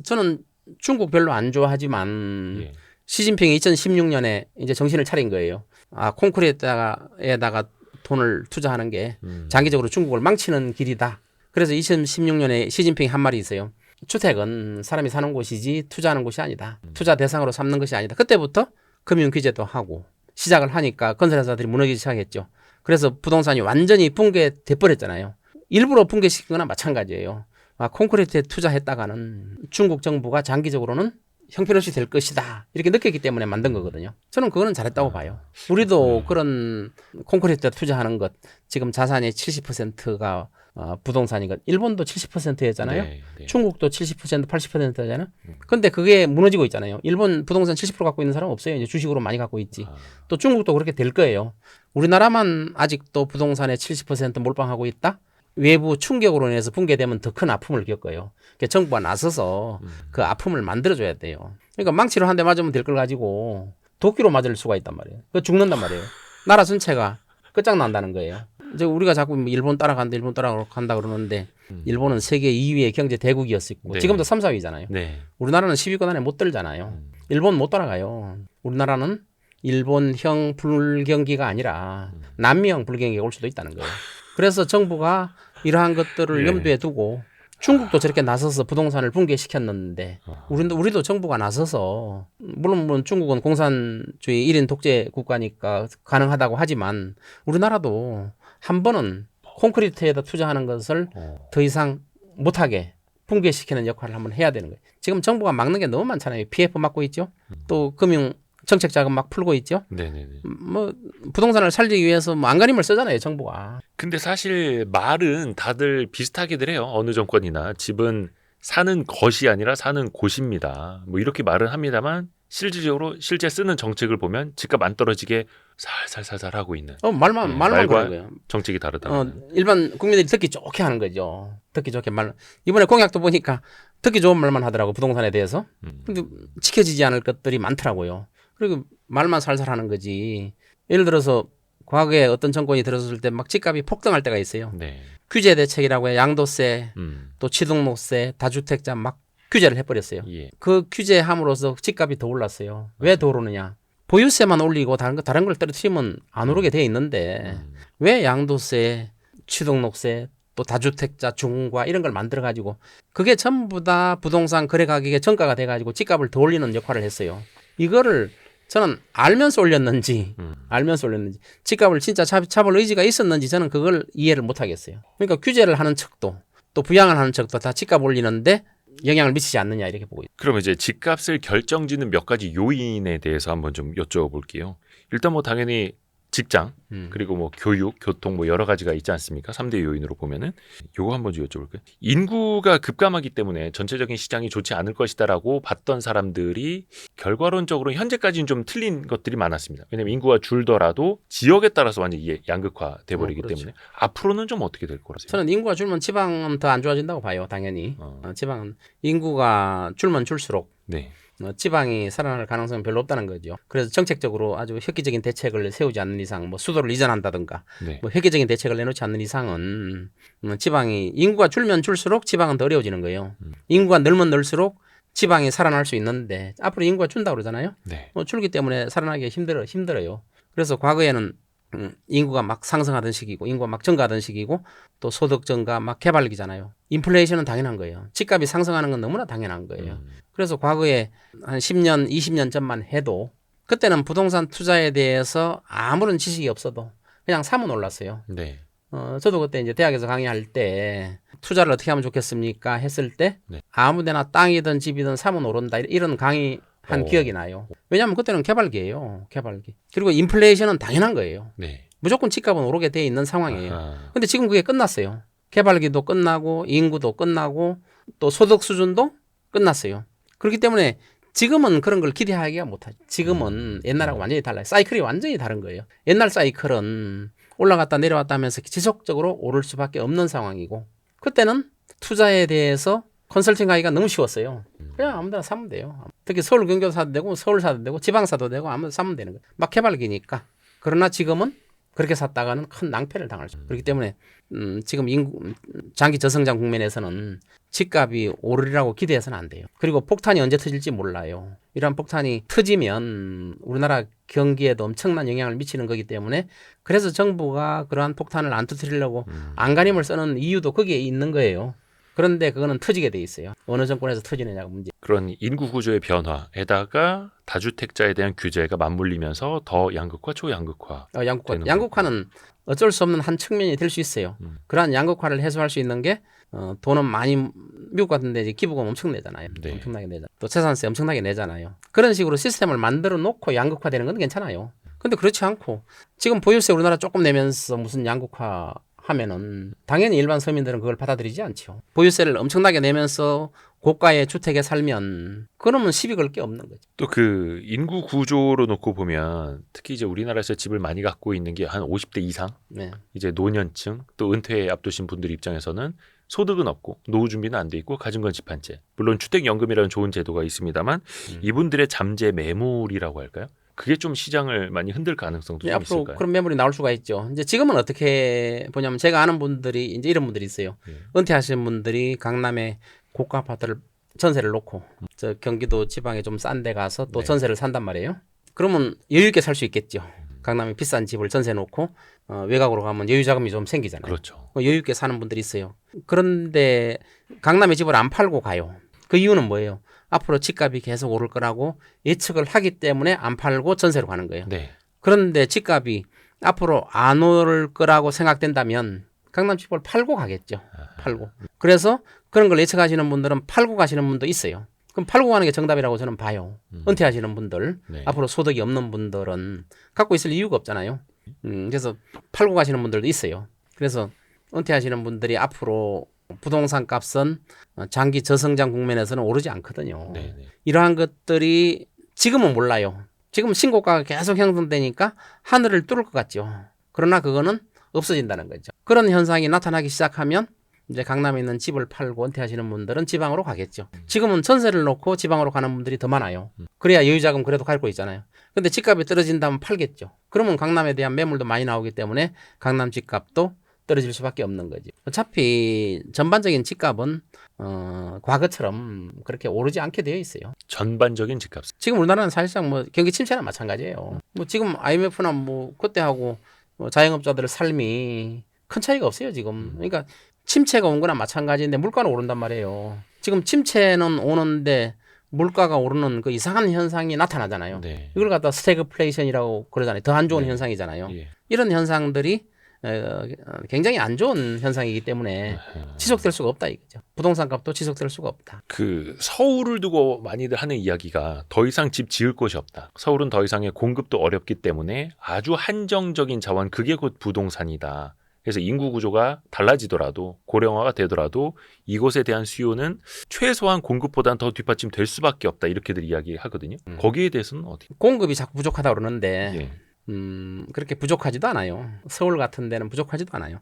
저는 중국 별로 안 좋아하지만 예. 시진핑이 2016년에 이제 정신을 차린 거예요. 콘크리트에다가 돈을 투자하는 게 장기적으로 중국을 망치는 길이다. 그래서 2016년에 시진핑이 한 말이 있어요. 주택은 사람이 사는 곳이지 투자하는 곳이 아니다. 투자 대상으로 삼는 것이 아니다. 그때부터 금융 규제도 하고 시작을 하니까 건설회사들이 무너지기 시작했죠. 그래서 부동산이 완전히 붕괴돼 버렸잖아요. 일부러 붕괴시킨 거나 마찬가지예요. 콘크리트에 투자했다가는 중국 정부가 장기적으로는 형편없이 될 것이다. 이렇게 느꼈기 때문에 만든 거거든요. 저는 그거는 잘했다고 봐요. 우리도 그런 콘크리트에 투자하는 것, 지금 자산의 70%가 부동산이거든. 일본도 70%였잖아요. 네, 네. 중국도 70%, 80%잖아요. 근데 그게 무너지고 있잖아요. 일본 부동산 70% 갖고 있는 사람은 없어요. 이제 주식으로 많이 갖고 있지. 또 중국도 그렇게 될 거예요. 우리나라만 아직도 부동산의 70% 몰빵하고 있다? 외부 충격으로 인해서 붕괴되면 더 큰 아픔을 겪어요. 그러니까 정부가 나서서 그 아픔을 만들어줘야 돼요. 그러니까 망치로 한 대 맞으면 될 걸 가지고 도끼로 맞을 수가 있단 말이에요. 그 죽는단 말이에요. 나라 전체가 끝장난다는 거예요. 이제 우리가 자꾸 일본 따라간다 그러는데 일본은 세계 2위의 경제 대국이었었고 네. 지금도 3, 4위잖아요. 네. 우리나라는 10위권 안에 못 들잖아요. 일본 못 따라가요. 우리나라는 일본형 불경기가 아니라 남미형 불경기가 올 수도 있다는 거예요. 그래서 정부가 이러한 것들을 네. 염두에 두고 중국도 저렇게 나서서 부동산을 붕괴시켰는데 우리도 정부가 나서서 물론 중국은 공산주의 1인 독재 국가니까 가능하다고 하지만 우리나라도 한 번은 콘크리트에다 투자하는 것을 더 이상 못하게 붕괴시키는 역할을 한번 해야 되는 거예요. 지금 정부가 막는 게 너무 많잖아요. PF 막고 있죠. 또 금융 정책 자금 막 풀고 있죠. 네네네. 뭐 부동산을 살리기 위해서 뭐 안간힘을 쓰잖아요, 정부가. 근데 사실 말은 다들 비슷하게들 해요. 어느 정권이나 집은 사는 것이 아니라 사는 곳입니다. 뭐 이렇게 말은 합니다만 실질적으로 실제 쓰는 정책을 보면 집값 안 떨어지게 살살살살 하고 있는 말만 말과 그런 거예요. 정책이 다르다. 일반 국민들이 듣기 좋게 하는 거죠. 듣기 좋게 말. 이번에 공약도 보니까 듣기 좋은 말만 하더라고 부동산에 대해서. 근데 지켜지지 않을 것들이 많더라고요. 그리고 말만 살살 하는 거지. 예를 들어서 과거에 어떤 정권이 들어섰을 때 막 집값이 폭등할 때가 있어요. 네. 규제 대책이라고 해 양도세, 음. 또 취등록세, 다주택자 막 규제를 해버렸어요. 예. 그 규제함으로써 집값이 더 올랐어요. 왜 더 오르느냐? 보유세만 올리고 다른 걸 떨어뜨리면 안 오르게 돼 있는데 왜 양도세, 취등록세, 또 다주택자 중과 이런 걸 만들어 가지고 그게 전부 다 부동산 거래 가격의 정가가 돼 가지고 집값을 더 올리는 역할을 했어요. 이거를 저는 알면서 올렸는지 집값을 진짜 잡을 의지가 있었는지 저는 그걸 이해를 못 하겠어요. 그러니까 규제를 하는 척도 또 부양을 하는 척도 다 집값 올리는데 영향을 미치지 않느냐 이렇게 보고 있어요. 그럼 이제 집값을 결정짓는 몇 가지 요인에 대해서 한번 좀 여쭤볼게요. 일단 뭐 당연히 직장 그리고 뭐 교육, 교통 뭐 여러 가지가 있지 않습니까? 3대 요인으로 보면은 요거 한번 좀 여쭤볼게요. 인구가 급감하기 때문에 전체적인 시장이 좋지 않을 것이다라고 봤던 사람들이 결과론적으로 현재까지는 좀 틀린 것들이 많았습니다. 왜냐하면 인구가 줄더라도 지역에 따라서 완전히 양극화돼 버리기 그렇죠. 때문에 앞으로는 좀 어떻게 될 거라세요? 저는 인구가 줄면 지방은 더 안 좋아진다고 봐요. 당연히 지방은 인구가 줄면 줄수록 네. 지방이 살아날 가능성은 별로 없다는 거죠. 그래서 정책적으로 아주 획기적인 대책을 세우지 않는 이상, 뭐 수도를 이전한다든가, 네. 뭐 획기적인 대책을 내놓지 않는 이상은 지방이 인구가 줄면 줄수록 지방은 더 어려워지는 거예요. 인구가 늘면 늘수록 지방이 살아날 수 있는데 앞으로 인구가 준다고 그러잖아요. 네. 줄기 때문에 살아나기 힘들어요. 그래서 과거에는 인구가 막 상승하던 시기고 인구가 막 증가하던 시기고 또 소득 증가 막 개발기잖아요. 인플레이션은 당연한 거예요. 집값이 상승하는 건 너무나 당연한 거예요. 그래서 과거에 한 10년, 20년 전만 해도 그때는 부동산 투자에 대해서 아무런 지식이 없어도 그냥 사면 올랐어요. 네. 저도 그때 이제 대학에서 강의할 때 투자를 어떻게 하면 좋겠습니까 했을 때 네. 아무데나 땅이든 집이든 사면 오른다 이런 강의 한 기억이 나요. 왜냐하면 그때는 개발기예요. 개발기. 그리고 인플레이션은 당연한 거예요. 네. 무조건 집값은 오르게 돼 있는 상황이에요. 아하. 근데 지금 그게 끝났어요. 개발기도 끝나고 인구도 끝나고 또 소득 수준도 끝났어요. 그렇기 때문에 지금은 그런 걸 기대하기가 못하죠. 지금은 옛날하고 완전히 달라요. 사이클이 완전히 다른 거예요. 옛날 사이클은 올라갔다 내려왔다 하면서 지속적으로 오를 수밖에 없는 상황이고 그때는 투자에 대해서 컨설팅 하기가 너무 쉬웠어요. 그냥 아무데나 사면 돼요. 특히 서울 경기도 사도 되고 서울 사도 되고 지방 사도 되고 아무데나 사면 되는 거예요. 막 개발기니까. 그러나 지금은 그렇게 샀다가는 큰 낭패를 당할 수 있어요. 그렇기 때문에 지금 장기 저성장 국면에서는 집값이 오르리라고 기대해서는 안 돼요. 그리고 폭탄이 언제 터질지 몰라요. 이러한 폭탄이 터지면 우리나라 경기에도 엄청난 영향을 미치는 거기 때문에 그래서 정부가 그러한 폭탄을 안 터뜨리려고 안간힘을 쓰는 이유도 거기에 있는 거예요. 그런데 그거는 터지게 돼 있어요. 어느 정권에서 터지느냐가 문제. 그런 인구 구조의 변화에다가 다주택자에 대한 규제가 맞물리면서 더 양극화, 초양극화. 양극화는 어쩔 수 없는 한 측면이 될 수 있어요. 그러한 양극화를 해소할 수 있는 게 돈은 많이 미국 같은데 이제 기부금 엄청 내잖아요. 네. 엄청나게 내잖아요. 또 재산세 엄청나게 내잖아요. 그런 식으로 시스템을 만들어 놓고 양극화되는 건 괜찮아요. 근데 그렇지 않고 지금 보유세 우리나라 조금 내면서 무슨 양극화 하면은 당연히 일반 서민들은 그걸 받아들이지 않죠. 보유세를 엄청나게 내면서 고가의 주택에 살면 그러면 시비 걸 게 없는 거죠. 또 그 인구 구조로 놓고 보면 특히 이제 우리나라에서 집을 많이 갖고 있는 게 한 50대 이상 네. 이제 노년층 또 은퇴에 앞두신 분들 입장에서는 소득은 없고 노후 준비는 안 돼 있고 가진 건 집 한 채. 물론 주택연금이라는 좋은 제도가 있습니다만 이분들의 잠재 매물이라고 할까요? 그게 좀 시장을 많이 흔들 가능성도 좀 앞으로 있을까요? 그런 매물이 나올 수가 있죠. 이제 지금은 어떻게 보냐면 제가 아는 분들이 이제 이런 분들이 있어요. 은퇴하신 분들이 강남에 고가 아파트를 전세를 놓고 저 경기도 지방에 좀 싼 데 가서 또 네. 전세를 산단 말이에요. 그러면 여유 있게 살 수 있겠죠. 강남에 비싼 집을 전세 놓고 외곽으로 가면 여유 자금이 좀 생기잖아요. 그렇죠. 여유 있게 사는 분들이 있어요. 그런데 강남에 집을 안 팔고 가요. 그 이유는 뭐예요? 앞으로 집값이 계속 오를 거라고 예측을 하기 때문에 안 팔고 전세로 가는 거예요. 네. 그런데 집값이 앞으로 안 오를 거라고 생각된다면 강남 집을 팔고 가겠죠. 팔고. 그래서 그런 걸 예측하시는 분들은 팔고 가시는 분도 있어요. 그럼 팔고 가는 게 정답이라고 저는 봐요. 은퇴하시는 분들, 네. 앞으로 소득이 없는 분들은 갖고 있을 이유가 없잖아요. 그래서 팔고 가시는 분들도 있어요. 그래서 은퇴하시는 분들이 앞으로 부동산 값은 장기 저성장 국면에서는 오르지 않거든요. 네, 네. 이러한 것들이 지금은 몰라요. 지금 신고가가 계속 형성되니까 하늘을 뚫을 것 같죠. 그러나 그거는 없어진다는 거죠. 그런 현상이 나타나기 시작하면 이제 강남에 있는 집을 팔고 은퇴하시는 분들은 지방으로 가겠죠. 지금은 전세를 놓고 지방으로 가는 분들이 더 많아요. 그래야 여유자금 그래도 갖고 있잖아요. 근데 집값이 떨어진다면 팔겠죠. 그러면 강남에 대한 매물도 많이 나오기 때문에 강남 집값도 떨어질 수밖에 없는 거지. 어차피 전반적인 집값은 과거처럼 그렇게 오르지 않게 되어 있어요. 전반적인 집값. 지금 우리나라는 사실상 뭐 경기 침체나 마찬가지예요. 뭐 지금 IMF나 뭐 그때하고 자영업자들의 삶이 큰 차이가 없어요 지금. 그러니까 침체가 온 거나 마찬가지인데 물가는 오른단 말이에요. 지금 침체는 오는데 물가가 오르는 그 이상한 현상이 나타나잖아요. 네. 이걸 갖다 스태그플레이션이라고 그러잖아요. 더 안 좋은 네. 현상이잖아요. 예. 이런 현상들이 굉장히 안 좋은 현상이기 때문에 지속될 수가 없다 이거죠. 부동산 값도 지속될 수가 없다. 그 서울을 두고 많이들 하는 이야기가 더 이상 집 지을 곳이 없다. 서울은 더 이상의 공급도 어렵기 때문에 아주 한정적인 자원 그게 곧 부동산이다. 그래서 인구 구조가 달라지더라도 고령화가 되더라도 이곳에 대한 수요는 최소한 공급보다는 더 뒷받침될 수밖에 없다. 이렇게들 이야기하거든요. 거기에 대해서는 어떻게? 공급이 자꾸 부족하다 그러는데 예. 그렇게 부족하지도 않아요. 서울 같은 데는 부족하지도 않아요.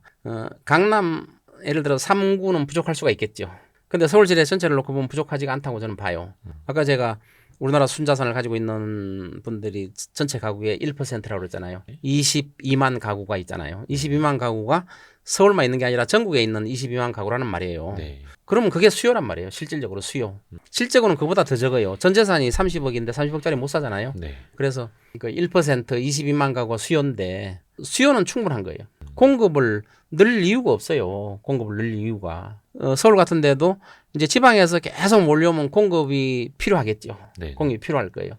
강남 예를 들어 3구는 부족할 수가 있겠죠. 근데 서울시내 전체를 놓고 보면 부족하지가 않다고 저는 봐요. 아까 제가 우리나라 순자산을 가지고 있는 분들이 전체 가구의 1%라고 그랬잖아요. 22만 가구가 있잖아요. 22만 가구가 서울만 있는 게 아니라 전국에 있는 22만 가구라는 말이에요. 네. 그러면 그게 수요란 말이에요. 실질적으로 수요. 실제로는 그보다 더 적어요. 전 재산이 30억인데 30억짜리 못 사잖아요. 네. 그래서 그 1% 22만 가구가 수요인데 수요는 충분한 거예요. 공급을 늘 이유가 없어요. 공급을 늘 이유가. 서울 같은 데도 이제 지방에서 계속 몰려오면 공급이 필요하겠죠. 네. 공급이 필요할 거예요.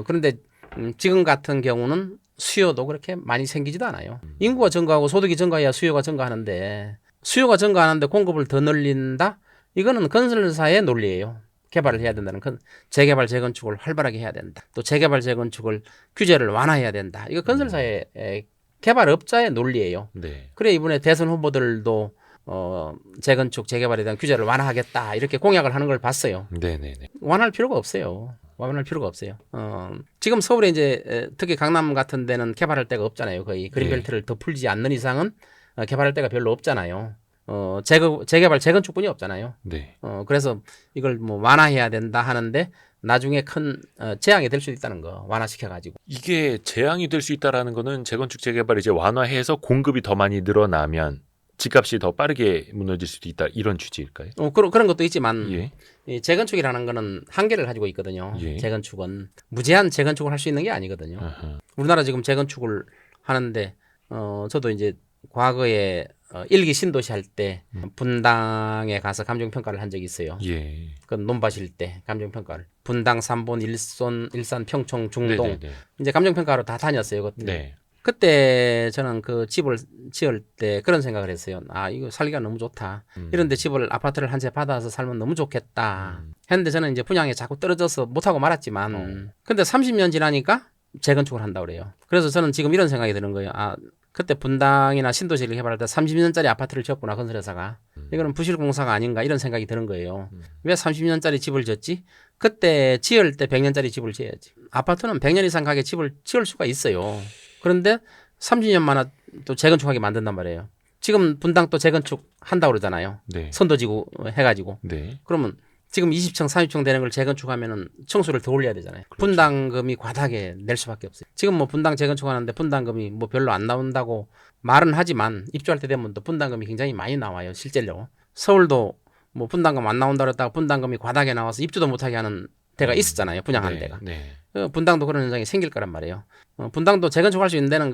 그런데 지금 같은 경우는 수요도 그렇게 많이 생기지도 않아요. 인구가 증가하고 소득이 증가해야 수요가 증가하는데 수요가 증가하는데 공급을 더 늘린다? 이거는 건설사의 논리예요. 개발을 해야 된다는 건 재개발 재건축을 활발하게 해야 된다. 또 재개발 재건축을 규제를 완화해야 된다. 이거 건설사의 개발업자의 논리예요. 네. 그래 이번에 대선 후보들도 재건축 재개발에 대한 규제를 완화하겠다 이렇게 공약을 하는 걸 봤어요. 네네네. 완화할 필요가 없어요. 완화할 필요가 없어요. 지금 서울에 이제 특히 강남 같은 데는 개발할 데가 없잖아요. 거의 그린벨트를 더 풀지 않는 이상은 개발할 데가 별로 없잖아요. 재개발 재건축뿐이 없잖아요. 네. 그래서 이걸 뭐 완화해야 된다 하는데 나중에 큰 재앙이 될 수도 있다는 거 완화시켜가지고. 이게 재앙이 될 수 있다라는 거는 재건축 재개발을 이제 완화해서 공급이 더 많이 늘어나면 집값이 더 빠르게 무너질 수도 있다 이런 취지일까요? 그런 것도 있지만 예. 이 재건축이라는 거는 한계를 가지고 있거든요. 예. 재건축은 무제한 재건축을 할 수 있는 게 아니거든요. 아하. 우리나라 지금 재건축을 하는데 저도 이제 과거에 일기 신도시 할 때 분당에 가서 감정평가를 한 적이 있어요. 예. 그 논밭일 때 감정평가를 분당, 삼본, 일산, 평청, 중동 네네네. 이제 감정평가로 다 다녔어요. 그때. 네. 그때 저는 그 집을 지을 때 그런 생각을 했어요. 아 이거 살기가 너무 좋다. 이런데 집을 아파트를 한 채 받아서 살면 너무 좋겠다. 했는데 저는 이제 분양이 자꾸 떨어져서 못하고 말았지만 근데 30년 지나니까 재건축을 한다고 그래요. 그래서 저는 지금 이런 생각이 드는 거예요. 아 그때 분당이나 신도시를 개발할 때 30년짜리 아파트를 지었구나 건설회사가. 이거는 부실공사가 아닌가 이런 생각이 드는 거예요. 왜 30년짜리 집을 지었지? 그때 지을 때 100년짜리 집을 지어야지. 아파트는 100년 이상 가게 집을 지을 수가 있어요. 그런데 30년 만에 또 재건축하게 만든단 말이에요. 지금 분당 또 재건축 한다고 그러잖아요. 네. 선도지구 해가지고. 네. 그러면 지금 20층, 30층 되는 걸 재건축하면은 층수를 더 올려야 되잖아요. 그렇죠. 분담금이 과다하게 낼 수밖에 없어요. 지금 뭐 분당 재건축하는데 분담금이 뭐 별로 안 나온다고 말은 하지만 입주할 때 되면 또 분담금이 굉장히 많이 나와요. 실제로. 서울도 뭐 분담금 안 나온다 그랬다가 분담금이 과다하게 나와서 입주도 못하게 하는 데가 있었잖아요. 분양한 네. 데가. 네. 분당도 그런 현상이 생길 거란 말이에요. 분당도 재건축할 수 있는 데는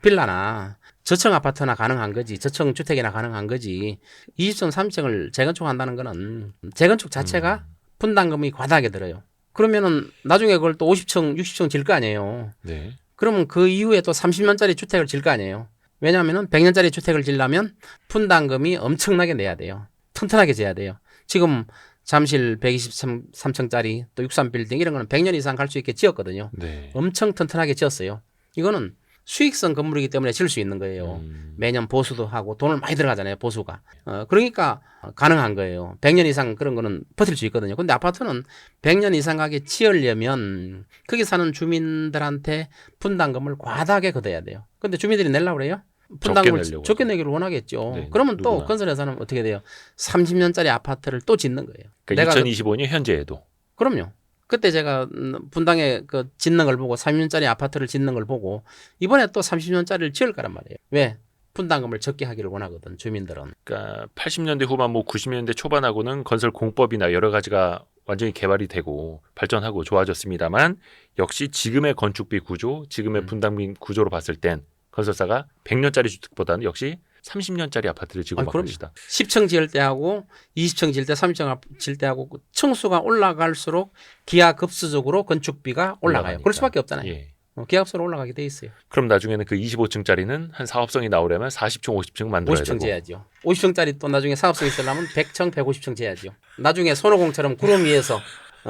빌라나 저층 아파트나 가능한 거지, 저층 주택이나 가능한 거지. 20층, 30층을 재건축한다는 거는 재건축 자체가 분담금이 과다하게 들어요. 그러면은 나중에 그걸 또 50층, 60층 질 거 아니에요. 네. 그러면 그 이후에 또 30년짜리 주택을 질 거 아니에요. 왜냐하면은 100년짜리 주택을 지려면 분담금이 엄청나게 내야 돼요. 튼튼하게 재야 돼요. 지금 잠실 123층짜리 또 63빌딩 이런 거는 100년 이상 갈 수 있게 지었거든요. 네. 엄청 튼튼하게 지었어요. 이거는 수익성 건물이기 때문에 질 수 있는 거예요. 매년 보수도 하고 돈을 많이 들어가잖아요. 보수가. 그러니까 가능한 거예요. 100년 이상 그런 거는 버틸 수 있거든요. 근데 아파트는 100년 이상 가게 지으려면 거기 사는 주민들한테 분담금을 과다하게 걷어야 돼요. 근데 주민들이 내려고 그래요? 분담금을 적게 내기를 원하겠죠. 네, 그러면 또 누구나. 건설회사는 어떻게 돼요? 30년짜리 아파트를 또 짓는 거예요. 그러니까 2025년 현재에도. 그럼요. 그때 제가 분당에 그 짓는 걸 보고 30년짜리 아파트를 짓는 걸 보고 이번에 또 30년짜리를 지을 거란 말이에요. 왜? 분담금을 적게 하기를 원하거든 주민들은. 그러니까 80년대 후반 뭐 90년대 초반하고는 건설 공법이나 여러 가지가 완전히 개발이 되고 발전하고 좋아졌습니다만 역시 지금의 건축비 구조, 지금의 분담금 구조로 봤을 땐 건설사가 100년짜리 주택보다는 역시 30년짜리 아파트를 지고 막 것이다. 10층 지을 때하고 20층 지을 때 30층 지을 때하고 층수가 올라갈수록 기하급수적으로 건축비가 올라가요. 그럴 수밖에 없잖아요. 예. 기하급수로 올라가게 돼 있어요. 그럼 나중에는 그 25층짜리는 한 사업성이 나오려면 40층, 50층 만들어야 50층 되고. 지어야죠. 50층짜리 또 나중에 사업성 있으려면 100층, 150층 지어야죠. 나중에 손오공처럼 구름 위에서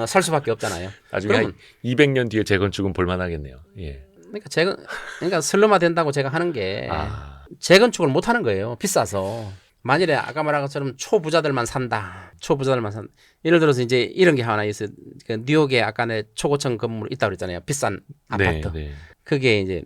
살 수밖에 없잖아요. 나중에 한 200년 뒤에 재건축은 볼만하겠네요. 예. 그러니까 슬럼화 된다고 제가 하는 게 재건축을 못 하는 거예요. 비싸서. 만일에 아까 말한 것처럼 초부자들만 산다. 예를 들어서 이제 이런 게 하나 있어요. 그 뉴욕에 아까 내 초고층 건물 있다고 그랬잖아요. 비싼 아파트. 네. 그게 이제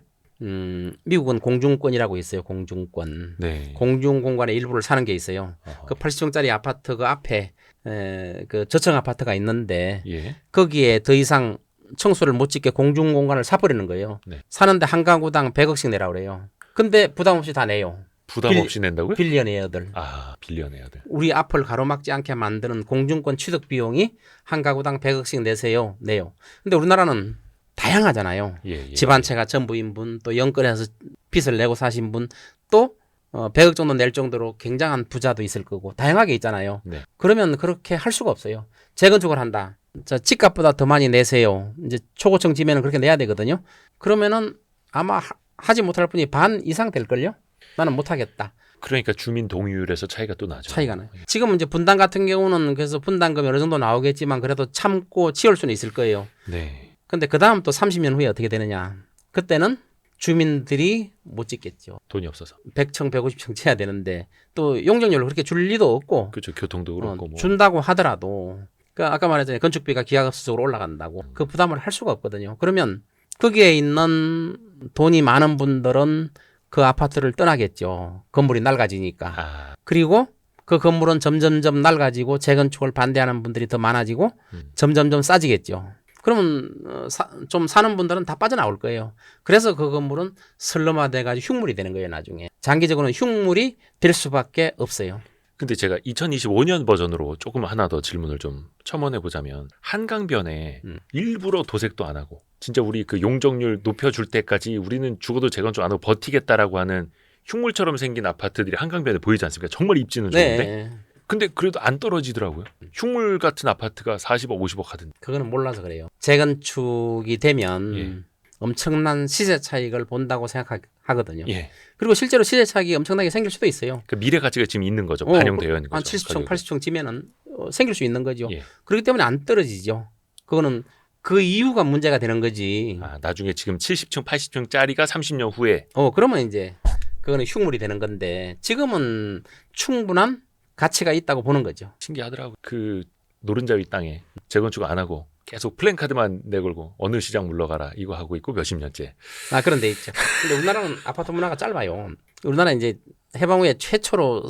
미국은 공중권이라고 있어요. 공중권. 네. 공중공간의 일부를 사는 게 있어요. 그 80층짜리 아파트 그 앞에 그 저층 아파트가 있는데 예. 거기에 더 이상 청소를 못 짓게 공중공간을 사버리는 거예요. 네. 사는데 한 가구당 100억씩 내라 그래요. 근데 부담 없이 다 내요. 부담 없이 낸다고요? 빌리언웨어들. 아, 빌리언웨어들. 우리 앞을 가로막지 않게 만드는 공중권 취득 비용이 한 가구당 100억씩 내세요. 내요. 근데 우리나라는 다양하잖아요. 예. 집 한 채가 전부인 분, 또 연끌해서 빚을 내고 사신 분, 또 100억 정도 낼 정도로 굉장한 부자도 있을 거고 다양하게 있잖아요. 네. 그러면 그렇게 할 수가 없어요. 재건축을 한다. 자, 집값보다 더 많이 내세요. 이제 초고층 지면은 그렇게 내야 되거든요. 그러면은 아마 하지 못할 분이 반 이상 될걸요? 나는 못하겠다. 그러니까 주민 동의율에서 차이가 또 나죠. 차이가 나요. 지금은 이제 분당 같은 경우는 그래서 분담금이 어느 정도 나오겠지만 그래도 참고 지을 수는 있을 거예요. 네. 근데 그 다음 또 30년 후에 어떻게 되느냐. 그때는 주민들이 못 짓겠죠. 돈이 없어서. 100층, 150층 지어야 되는데 또 용적률을 그렇게 줄 리도 없고 그렇죠. 교통도 그렇고 뭐. 준다고 하더라도 그러니까 아까 말했잖아요. 건축비가 기하급수적으로 올라간다고. 그 부담을 할 수가 없거든요. 그러면 거기에 있는 돈이 많은 분들은 그 아파트를 떠나겠죠. 건물이 낡아지니까. 아, 그리고 그 건물은 점점점 낡아지고 재건축을 반대하는 분들이 더 많아지고 점점점 싸지겠죠. 그러면 좀 사는 분들은 다 빠져나올 거예요. 그래서 그 건물은 슬럼화돼가지고 흉물이 되는 거예요. 나중에. 장기적으로는 흉물이 될 수밖에 없어요. 근데 제가 2025년 버전으로 조금 하나 더 질문을 좀 첨언해 보자면 한강변에 일부러 도색도 안 하고 진짜 우리 그 용적률 높여줄 때까지 우리는 죽어도 재건축 안 하고 버티겠다라고 하는 흉물처럼 생긴 아파트들이 한강변에 보이지 않습니까? 정말 입지는 좋은데. 네. 근데 그래도 안 떨어지더라고요. 흉물 같은 아파트가 40억, 50억 하던데. 그거는 몰라서 그래요. 재건축이 되면 예. 엄청난 시세 차익을 본다고 생각하거든요. 예. 그리고 실제로 시세 차익이 엄청나게 생길 수도 있어요. 그 미래 가치가 지금 있는 거죠. 반영되어 있는 거죠. 한 70층, 가격이. 80층 지면은 생길 수 있는 거죠. 예. 그렇기 때문에 안 떨어지죠. 그거는 그 이유가 문제가 되는 거지. 아, 나중에 지금 70층, 80층짜리가 30년 후에 그러면 이제 그거는 흉물이 되는 건데 지금은 충분한 가치가 있다고 보는 거죠. 신기하더라고요. 그 노른자 위 땅에 재건축 안 하고 계속 플랜카드만 내걸고 어느 시장 물러가라 이거 하고 있고 몇십 년째. 그런 데 있죠. 근데 우리나라는 아파트 문화가 짧아요. 우리나라 이제 해방 후에 최초로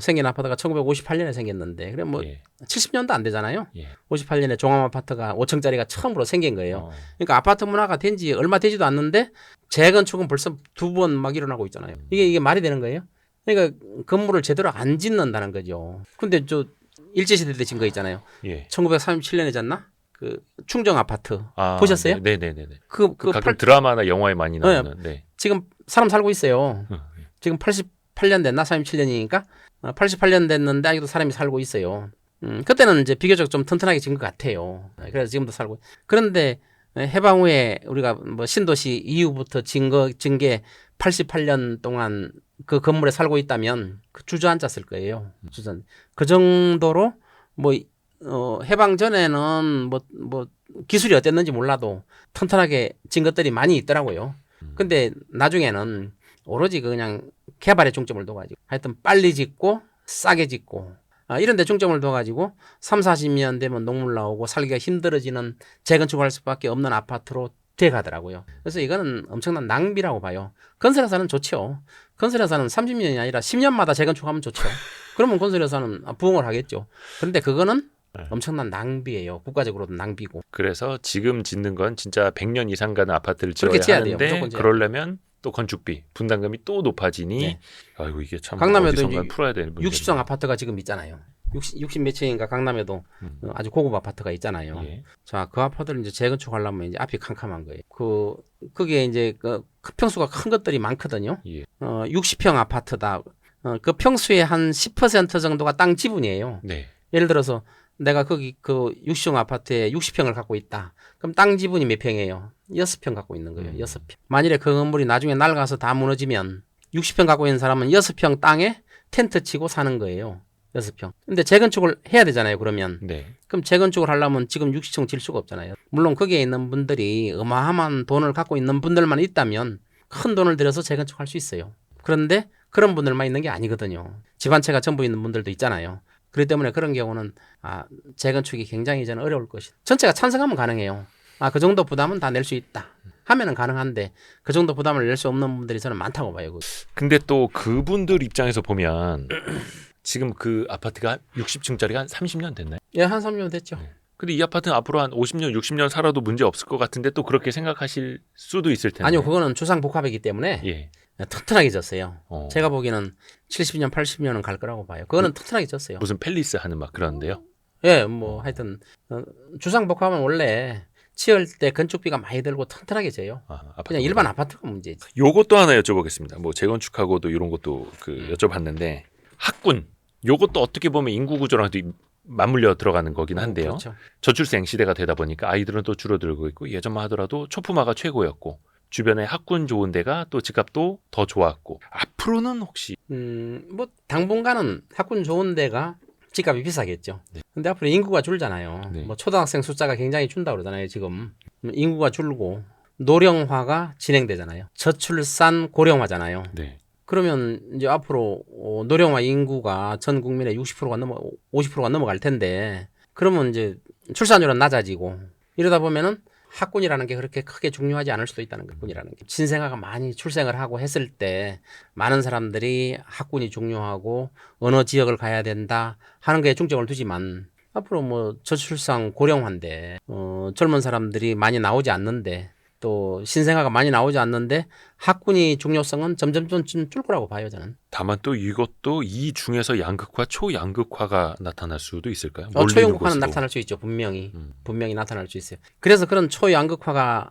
생긴 아파트가 1958년에 생겼는데 그래 뭐 예. 70년도 안 되잖아요. 예. 58년에 종합 아파트가 5층짜리가 처음으로 생긴 거예요. 어. 그러니까 아파트 문화가 된 지 얼마 되지도 않는데 재건축은 벌써 2번 막 일어나고 있잖아요. 이게 말이 되는 거예요? 그러니까 건물을 제대로 안 짓는다는 거죠. 근데 저 일제시대 때 진 거 있잖아요. 예. 1937년에 졌나? 그 충정 아파트 아, 보셨어요? 네네네. 그 가끔 드라마나 영화에 많이 나오는. 네. 지금 사람 살고 있어요. 지금 88년 됐나? 37년이니까 88년 됐는데 아직도 사람이 살고 있어요. 그때는 이제 비교적 좀 튼튼하게 진 것 같아요. 그래서 지금도 살고. 그런데 해방 후에 우리가 뭐 신도시 이후부터 진 게 88년 동안 그 건물에 살고 있다면 그 주저앉았을 거예요. 그 정도로 뭐 해방 전에는 뭐 기술이 어땠는지 몰라도 튼튼하게 진 것들이 많이 있더라고요. 근데 나중에는 오로지 그냥 개발에 중점을 둬가지고 하여튼 빨리 짓고 싸게 짓고 이런 데 중점을 둬가지고 3, 40년 되면 녹물 나오고 살기가 힘들어지는 재건축을 할 수밖에 없는 아파트로 돼가더라고요. 그래서 이거는 엄청난 낭비라고 봐요. 건설회사는 좋죠. 건설회사는 30년이 아니라 10년마다 재건축하면 좋죠. 그러면 건설회사는 부흥을 하겠죠. 그런데 그거는 엄청난 낭비예요. 국가적으로도 낭비고. 그래서 지금 짓는 건 진짜 100년 이상 가는 아파트를 그렇게 지어야 지어야 돼요. 하는데 무조건 지어야 그러려면 또 건축비, 분담금이 또 높아지니 네. 아이고 이게 참 강남에도 어디선가 이제 풀어야 되는 문제네요. 60성 아파트가 지금 있잖아요. 60 몇 층인가 강남에도 아주 고급 아파트가 있잖아요. 예. 자, 그 아파트를 이제 재건축하려면 이제 앞이 캄캄한 거예요. 그게 이제 그 평수가 큰 것들이 많거든요. 예. 60평 아파트다. 그 평수의 한 10% 정도가 땅 지분이에요. 네. 예를 들어서 내가 거기 그 60층 아파트에 60평을 갖고 있다. 그럼 땅 지분이 몇 평이에요? 6평 갖고 있는 거예요. 6평. 만일에 그 건물이 나중에 낡아서 다 무너지면 60평 갖고 있는 사람은 6평 땅에 텐트 치고 사는 거예요. 6평. 근데 재건축을 해야 되잖아요, 그러면. 네. 그럼 재건축을 하려면 지금 60층 질 수가 없잖아요. 물론 거기에 있는 분들이 어마어마한 돈을 갖고 있는 분들만 있다면 큰 돈을 들여서 재건축할 수 있어요. 그런데 그런 분들만 있는 게 아니거든요. 집 한 채가 전부 있는 분들도 있잖아요. 그렇기 때문에 그런 경우는 재건축이 굉장히 저는 어려울 것이다. 전체가 찬성하면 가능해요. 그 정도 부담은 다 낼 수 있다. 하면은 가능한데 그 정도 부담을 낼 수 없는 분들이 저는 많다고 봐요. 근데 또 그분들 입장에서 보면 지금 그 아파트가 60층짜리가 한 30년 됐나요? 예, 한 3년 됐죠. 근데 이 아파트는 앞으로 한 50년, 60년 살아도 문제 없을 것 같은데 또 그렇게 생각하실 수도 있을 텐데. 아니요, 그거는 주상복합이기 때문에 예. 튼튼하게 졌어요. 어. 제가 보기에는 70년, 80년은 갈 거라고 봐요. 그거는 튼튼하게 졌어요. 무슨 팰리스 하는 막 그런데요. 예, 뭐 하여튼 주상복합은 원래 지을 때 건축비가 많이 들고 튼튼하게 져요. 그냥 일반 아파트가 문제지. 요것도 하나 여쭤보겠습니다. 뭐 재건축하고도 이런 것도 여쭤봤는데 학군 요것도 어떻게 보면 인구 구조랑도 맞물려 들어가는 거긴 한데요. 그렇죠. 저출생 시대가 되다 보니까 아이들은 또 줄어들고 있고 예전만 하더라도 초품화가 최고였고 주변에 학군 좋은 데가 또 집값도 더 좋았고 앞으로는 혹시 뭐 당분간은 학군 좋은 데가 집값이 비싸겠죠. 네. 근데 앞으로 인구가 줄잖아요. 네. 뭐 초등학생 숫자가 굉장히 준다 그러잖아요. 지금 인구가 줄고 노령화가 진행되잖아요. 저출산 고령화잖아요. 네. 그러면 이제 앞으로 노령화 인구가 전 국민의 60%가 50%가 넘어갈 텐데 그러면 이제 출산율은 낮아지고 이러다 보면은 학군이라는 게 그렇게 크게 중요하지 않을 수도 있다는 거예요. 학군이라는 게 신생아가 많이 출생을 하고 했을 때 많은 사람들이 학군이 중요하고 어느 지역을 가야 된다 하는 거에 중점을 두지만 앞으로 뭐 저출산 고령화인데 젊은 사람들이 많이 나오지 않는데 또 신생아가 많이 나오지 않는데 학군이 중요성은 점점 줄 거라고 봐요, 저는. 다만 또 이것도 이 중에서 양극화, 초양극화가 나타날 수도 있을까요? 초양극화는 나타날 수 있죠, 분명히. 분명히 나타날 수 있어요. 그래서 그런 초양극화가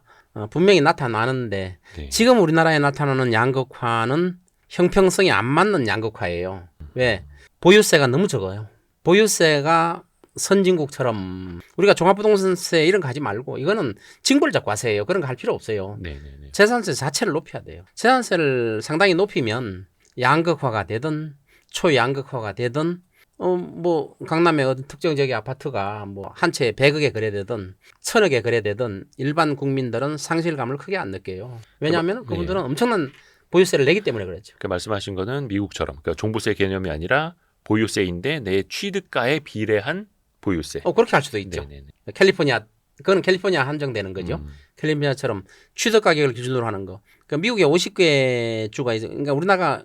분명히 나타나는데 네. 지금 우리나라에 나타나는 양극화는 형평성이 안 맞는 양극화예요. 왜? 보유세가 너무 적어요. 보유세가 선진국처럼 우리가 종합부동산세 이런 거 하지 말고 이거는 징벌적 과세예요. 그런 거 할 필요 없어요. 네네네. 재산세 자체를 높여야 돼요. 재산세를 상당히 높이면 양극화가 되든 초양극화가 되든 뭐 강남의 어떤 특정 지역의 아파트가 뭐 한 채에 100억에 거래되든 1000억에 거래되든 일반 국민들은 상실감을 크게 안 느껴요. 왜냐하면 그분들은 엄청난 보유세를 내기 때문에 그렇죠. 그 말씀하신 거는 미국처럼 그러니까 종부세 개념이 아니라 보유세인데 내 취득가에 비례한 보유세. 그렇게 할 수도 있죠. 네네네. 캘리포니아 그건 캘리포니아 한정되는 거죠. 캘리포니아처럼 취득 가격을 기준으로 하는 거. 그러니까 미국에 50개 주가 있어. 그러니까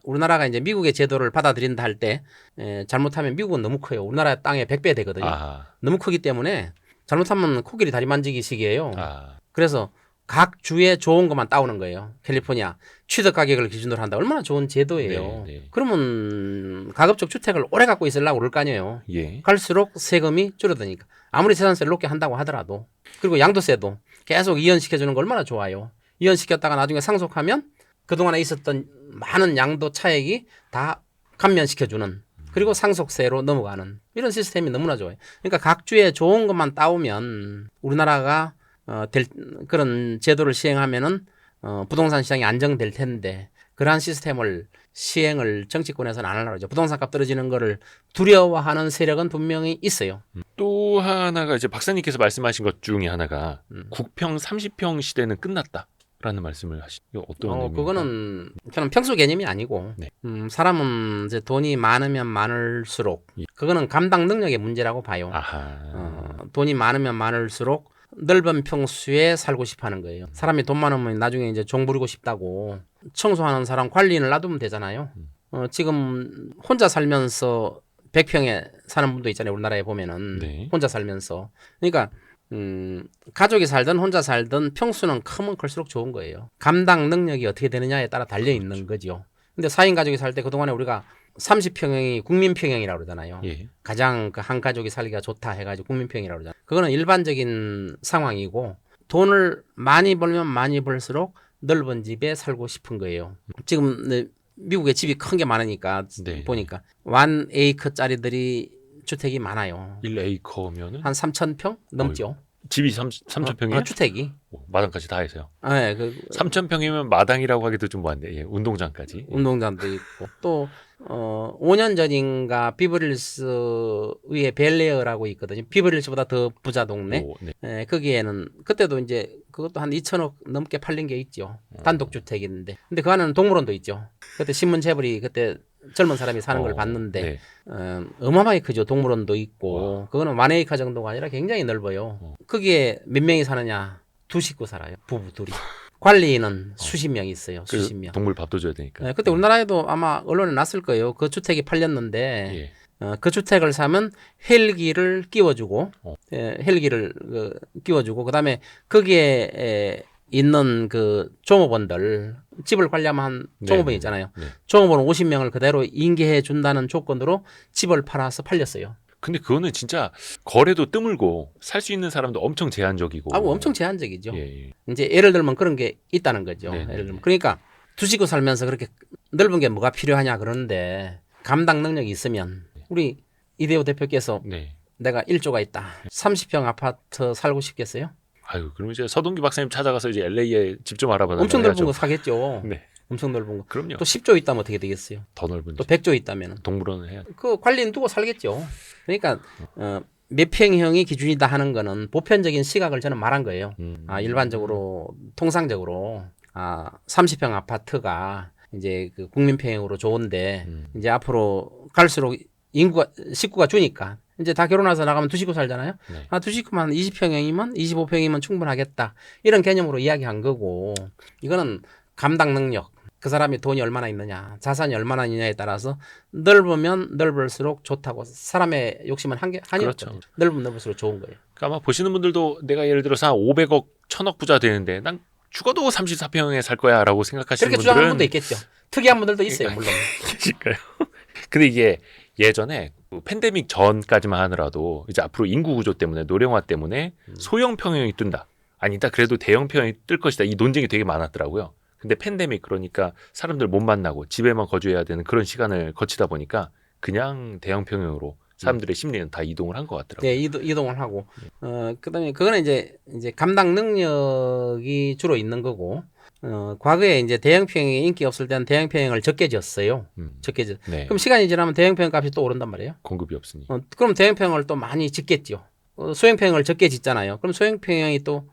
우리나라가 이제 미국의 제도를 받아들인다 할 때 잘못하면 미국은 너무 커요. 우리나라 땅의 100배 되거든요. 너무 크기 때문에 잘못하면 코끼리 다리 만지기식이에요. 그래서 각 주에 좋은 것만 따오는 거예요. 캘리포니아 취득 가격을 기준으로 한다. 얼마나 좋은 제도예요. 네. 그러면 가급적 주택을 오래 갖고 있으려고 그럴 거 아니에요. 예. 갈수록 세금이 줄어드니까. 아무리 재산세를 높게 한다고 하더라도. 그리고 양도세도 계속 이연시켜주는 거 얼마나 좋아요. 이연시켰다가 나중에 상속하면 그동안에 있었던 많은 양도 차액이 다 감면시켜주는. 그리고 상속세로 넘어가는. 이런 시스템이 너무나 좋아요. 그러니까 각 주에 좋은 것만 따오면 우리나라가 그런 제도를 시행하면은 부동산 시장이 안정될 텐데 그러한 시스템을 시행을 정치권에서는 안 하려고 하죠. 부동산 값 떨어지는 거를 두려워하는 세력은 분명히 있어요. 또 하나가 이제 박사님께서 말씀하신 것 중에 하나가 국평 30평 시대는 끝났다라는 말씀을 하시죠. 어떤 의미입니까? 그거는 저는 평수 개념이 아니고 네. 사람은 이제 돈이 많으면 많을수록 그거는 감당 능력의 문제라고 봐요. 돈이 많으면 많을수록 넓은 평수에 살고 싶어 하는 거예요. 사람이 돈 많으면 나중에 이제 종 부리고 싶다고 청소하는 사람 관리인을 놔두면 되잖아요. 지금 혼자 살면서 100평에 사는 분도 있잖아요. 우리나라에 보면은 네. 혼자 살면서. 그러니까 가족이 살든 혼자 살든 평수는 크면 클수록 좋은 거예요. 감당 능력이 어떻게 되느냐에 따라 달려 있는 거죠. 근데 4인 가족이 살 때 그동안에 우리가 30평형이 국민평형이라고 그러잖아요. 예. 가장 그 한 가족이 살기가 좋다 해가지고 국민평이라고 그러잖아요. 그거는 일반적인 상황이고 돈을 많이 벌면 많이 벌수록 넓은 집에 살고 싶은 거예요. 지금 미국에 집이 큰 게 많으니까 네. 보니까 1에이커짜리들이 주택이 많아요. 1에이커면은 한 3,000평 넘죠. 집이 3,000평이에요? 주택이. 마당까지 다 해서요. 네, 3,000평이면 마당이라고 하기도 좀 뭐한데 예, 운동장까지. 운동장도 있고 또 5년 전인가 비버릴스의 벨레어라고 있거든요. 비버릴스보다 더 부자 동네. 네. 거기에는 그때도 이제 그것도 한 2천억 넘게 팔린 게 있죠. 단독 주택인데. 근데 그 안에는 동물원도 있죠. 그때 신문 재벌이 그때 젊은 사람이 사는 걸 봤는데 네. 어마어마하게 크죠. 동물원도 있고 그거는 1에이커 정도가 아니라 굉장히 넓어요. 거기에 몇 명이 사느냐? 2식구 살아요. 부부 둘이. 관리인은 수십 명 있어요. 수십 명. 동물 밥도 줘야 되니까. 그때 우리나라에도 아마 언론에 났을 거예요. 그 주택이 팔렸는데 예. 그 주택을 사면 헬기를 끼워주고 헬기를 끼워주고 그다음에 거기에 있는 그 종업원들 집을 관리하면 한 종업원 있잖아요. 네. 종업원 50명을 그대로 인계해 준다는 조건으로 집을 팔아서 팔렸어요. 근데 그거는 진짜 거래도 드물고 살 수 있는 사람도 엄청 제한적이고. 엄청 제한적이죠. 예. 이제 예를 들면 그런 게 있다는 거죠. 네네네. 예를 들면 그러니까 두시고 살면서 그렇게 넓은 게 뭐가 필요하냐 그러는데 감당 능력이 있으면 우리 이대호 대표께서 네. 내가 1조가 있다. 30평 아파트 살고 싶겠어요? 아유, 그럼 이제 서동기 박사님 찾아가서 이제 LA에 집 좀 알아봐달라고 엄청 넓은 해야죠. 거 사겠죠. 네. 엄청 넓은 거. 그럼요. 또 10조 있다면 어떻게 되겠어요? 더 넓은 또 집. 100조 있다면 동물원을 해야 돼. 그 관리는 두고 살겠죠. 그러니까 몇 평형이 기준이다 하는 거는 보편적인 시각을 저는 말한 거예요. 일반적으로 통상적으로 30평 아파트가 이제 그 국민평형으로 좋은데 이제 앞으로 갈수록 식구가 주니까 이제 다 결혼해서 나가면 두 식구 살잖아요. 네. 두 식구만 20평형이면 25평이면 충분하겠다. 이런 개념으로 이야기한 거고 이거는 감당 능력. 그 사람이 돈이 얼마나 있느냐, 자산이 얼마나 있느냐에 따라서 넓으면 넓을수록 좋다고. 사람의 욕심은 한이 그렇죠. 없거든요. 넓으면 넓을수록 좋은 거예요. 그러니까 아마 보시는 분들도 내가 예를 들어서 한 500억, 1000억 부자 되는데 난 죽어도 34평에 살 거야라고 생각하시는 그렇게 분들은 주장하는 분도 있겠죠. 특이한 분들도 있어요, 그러니까. 물론. 계실까요? 근데 이게 예전에 그 팬데믹 전까지만 하더라도 이제 앞으로 인구 구조 때문에 노령화 때문에 소형 평형이 뜬다. 아니다. 그래도 대형 평형이 뜰 것이다. 이 논쟁이 되게 많았더라고요. 근데 팬데믹 그러니까 사람들 못 만나고 집에만 거주해야 되는 그런 시간을 거치다 보니까 그냥 대형 평형으로 사람들의 심리는 다 이동을 한 것 같더라고요. 네, 이동을 하고. 그다음에 그거는 이제 감당 능력이 주로 있는 거고. 과거에 이제 대형평형이 인기 없을 때는 대형평형을 적게 지었어요. 적게 지었. 네. 그럼 시간이 지나면 대형평형 값이 또 오른단 말이에요. 공급이 없으니. 그럼 대형평형을 또 많이 짓겠죠. 소형평형을 적게 짓잖아요. 그럼 소형평형이 또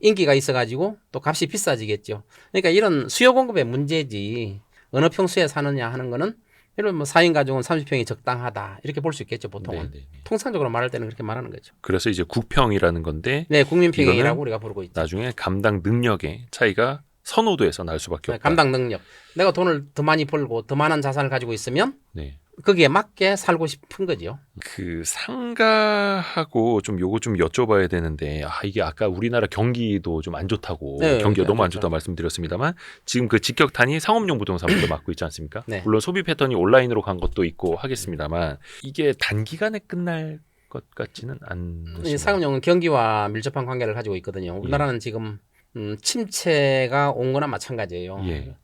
인기가 있어가지고 또 값이 비싸지겠죠. 그러니까 이런 수요 공급의 문제지 어느 평수에 사느냐 하는 거는 예를 뭐 4인 가족은 30평이 적당하다 이렇게 볼 수 있겠죠. 보통은. 네네. 통상적으로 말할 때는 그렇게 말하는 거죠. 그래서 이제 국평이라는 건데 네, 국민평형이라고 이거는 우리가 부르고 있죠. 나중에 감당 능력의 차이가 선호도에서 날 수밖에 네, 없다. 감당 능력. 내가 돈을 더 많이 벌고 더 많은 자산을 가지고 있으면 네. 거기에 맞게 살고 싶은 거죠. 그 상가하고 좀 요거 좀 여쭤봐야 되는데 이게 아까 우리나라 경기도 좀 안 좋다고 네, 경기가 네, 너무 안 그렇죠. 좋다고 말씀드렸습니다만 지금 그 직격탄이 상업용 부동산부터 맡고 있지 않습니까? 네. 물론 소비 패턴이 온라인으로 간 것도 있고 하겠습니다만 이게 단기간에 끝날 것 같지는 않으시나요? 상업용은 경기와 밀접한 관계를 가지고 있거든요. 우리나라는 지금 침체가 온 거나 마찬가지예요. 예.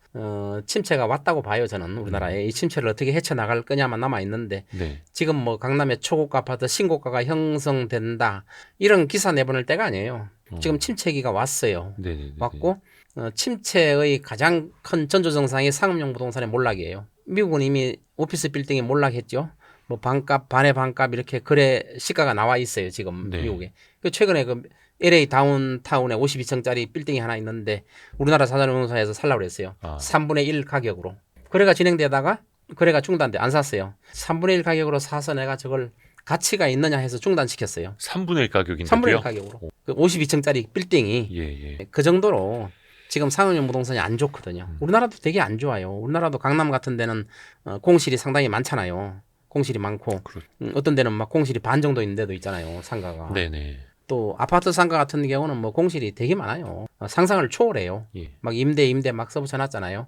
침체가 왔다고 봐요, 저는 우리나라에. 이 침체를 어떻게 헤쳐나갈 거냐만 남아있는데, 네. 지금 뭐 강남의 초고가 아파트 신고가가 형성된다. 이런 기사 내보낼 때가 아니에요. 지금 침체기가 왔어요. 네네네. 왔고, 침체의 가장 큰 전조증상이 상업용 부동산의 몰락이에요. 미국은 이미 오피스 빌딩이 몰락했죠. 뭐 반값, 반의 반값 이렇게 거래 시가가 나와 있어요, 지금 네. 미국에. 최근에 그 LA 다운타운에 52층짜리 빌딩이 하나 있는데 우리나라 자산운용사에서 살라고 그랬어요. 3분의 1 가격으로. 거래가 진행되다가 거래가 중단돼 안 샀어요. 3분의 1 가격으로 사서 내가 저걸 가치가 있느냐 해서 중단시켰어요. 3분의 1 가격인데요? 3분의 1 가격으로. 그 52층짜리 빌딩이 예. 그 정도로 지금 상업용 부동산이 안 좋거든요. 우리나라도 되게 안 좋아요. 우리나라도 강남 같은 데는 공실이 상당히 많잖아요. 공실이 많고 어떤 데는 막 공실이 반 정도 있는 데도 있잖아요. 상가가. 네네. 또 아파트 상가 같은 경우는 뭐 공실이 되게 많아요. 상상을 초월해요. 예. 막 임대 막 써붙여놨잖아요.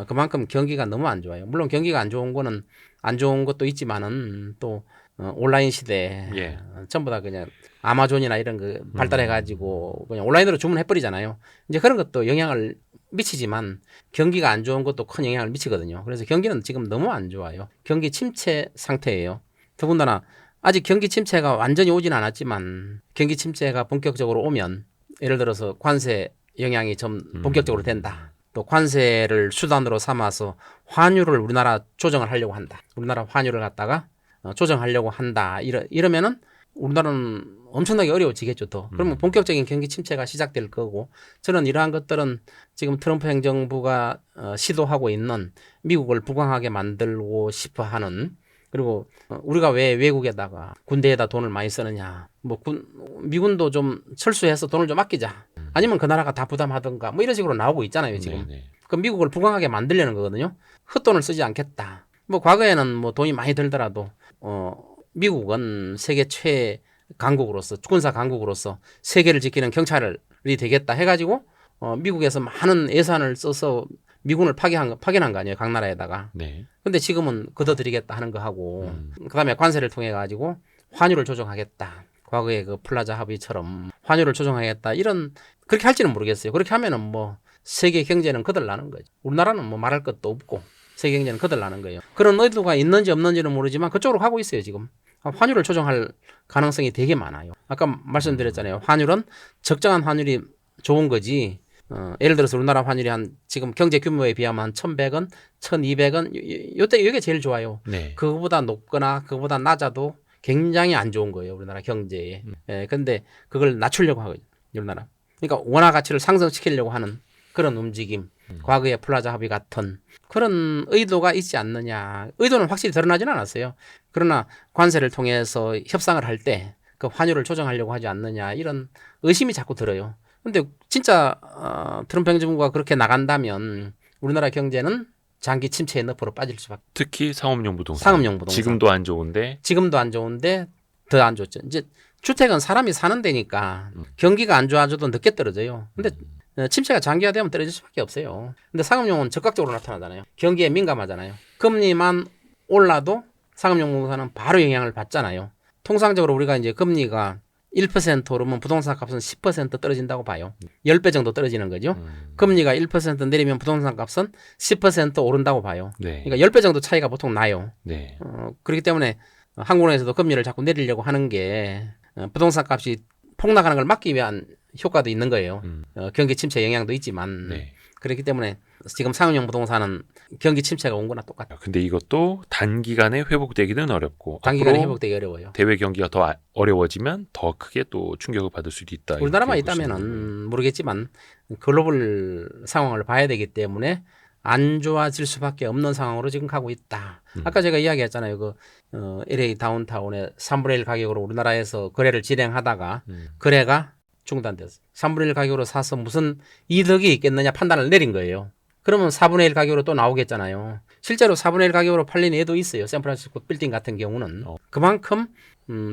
그만큼 경기가 너무 안 좋아요. 물론 경기가 안 좋은 거는 안 좋은 것도 있지만은 또 온라인 시대 예. 전부 다 그냥 아마존이나 이런 거 발달해가지고 그냥 온라인으로 주문해버리잖아요. 이제 그런 것도 영향을 미치지만 경기가 안 좋은 것도 큰 영향을 미치거든요. 그래서 경기는 지금 너무 안 좋아요. 경기 침체 상태예요. 더군다나 아직 경기 침체가 완전히 오진 않았지만 경기 침체가 본격적으로 오면 예를 들어서 관세 영향이 좀 본격적으로 된다. 또 관세를 수단으로 삼아서 환율을 우리나라 조정을 하려고 한다. 우리나라 환율을 갖다가 조정하려고 한다. 이러면은 우리나라는 엄청나게 어려워지겠죠. 더. 그러면 본격적인 경기 침체가 시작될 거고 저는 이러한 것들은 지금 트럼프 행정부가 시도하고 있는 미국을 부강하게 만들고 싶어 하는 그리고 우리가 왜 외국에다가 군대에다 돈을 많이 쓰느냐. 뭐 미군도 좀 철수해서 돈을 좀 아끼자. 아니면 그 나라가 다 부담하든가 뭐 이런 식으로 나오고 있잖아요, 지금. 네네. 그 미국을 부강하게 만들려는 거거든요. 헛돈을 쓰지 않겠다. 뭐 과거에는 뭐 돈이 많이 들더라도 미국은 세계 최강국으로서 군사 강국으로서 세계를 지키는 경찰이 되겠다 해가지고 미국에서 많은 예산을 써서 미군을 파견한 거 아니에요, 각 나라에다가. 네. 근데 지금은 걷어들이겠다 하는 거 하고 그다음에 관세를 통해 가지고 환율을 조정하겠다. 과거에 그 플라자 합의처럼 환율을 조정하겠다. 이런 그렇게 할지는 모르겠어요. 그렇게 하면은 뭐 세계 경제는 거들나는 거죠. 우리나라는 뭐 말할 것도 없고 세계 경제는 거들나는 거예요. 그런 의도가 있는지 없는지는 모르지만 그쪽으로 가고 있어요, 지금. 환율을 조정할 가능성이 되게 많아요. 아까 말씀드렸잖아요. 환율은 적정한 환율이 좋은 거지. 예를 들어서 우리나라 환율이 지금 경제 규모에 비하면 한 1,100원, 1,200원 요때 이게 제일 좋아요. 네. 그거보다 높거나 그거보다 낮아도 굉장히 안 좋은 거예요, 우리나라 경제에. 근데 그걸 낮추려고 하거든요, 우리나라. 그러니까 원화 가치를 상승시키려고 하는 그런 움직임. 과거의 플라자 합의 같은 그런 의도가 있지 않느냐. 의도는 확실히 드러나지는 않았어요. 그러나 관세를 통해서 협상을 할 때 그 환율을 조정하려고 하지 않느냐 이런 의심이 자꾸 들어요. 근데 진짜 트럼프 행정부가 그렇게 나간다면 우리나라 경제는 장기 침체의 늪으로 빠질 수밖에. 특히 상업용 부동산. 상업용 부동산. 지금도 안 좋은데. 지금도 안 좋은데 더 안 좋죠. 이제 주택은 사람이 사는 데니까 경기가 안 좋아져도 늦게 떨어져요. 근데 침체가 장기화되면 떨어질 수밖에 없어요. 근데 상업용은 적극적으로 나타나잖아요. 경기에 민감하잖아요. 금리만 올라도 상업용 부동산은 바로 영향을 받잖아요. 통상적으로 우리가 이제 금리가 1% 오르면 부동산 값은 10% 떨어진다고 봐요. 10배 정도 떨어지는 거죠. 금리가 1% 내리면 부동산 값은 10% 오른다고 봐요. 네. 그러니까 10배 정도 차이가 보통 나요. 네. 그렇기 때문에 한국은행에서도 금리를 자꾸 내리려고 하는 게 부동산 값이 폭락하는 걸 막기 위한 효과도 있는 거예요. 경기 침체 영향도 있지만 네. 그렇기 때문에 지금 상업용 부동산은 경기 침체가 온 거나 똑같아요. 근데 이것도 단기간에 회복되기는 어렵고 단기간에 앞으로 회복되기 어려워요. 대외 경기가 더 어려워지면 더 크게 또 충격을 받을 수도 있다. 우리나라만 이렇게 보시는 있다면은 모르겠지만 글로벌 상황을 봐야 되기 때문에 안 좋아질 수밖에 없는 상황으로 지금 가고 있다. 아까 제가 이야기했잖아요. 그 LA 다운타운에 3분의 1 가격으로 우리나라에서 거래를 진행하다가 거래가 중단됐어요. 3분의 1 가격으로 사서 무슨 이득이 있겠느냐 판단을 내린 거예요. 그러면 4분의 1 가격으로 또 나오겠잖아요. 실제로 4분의 1 가격으로 팔린 애도 있어요. 샌프란시스코 빌딩 같은 경우는. 그만큼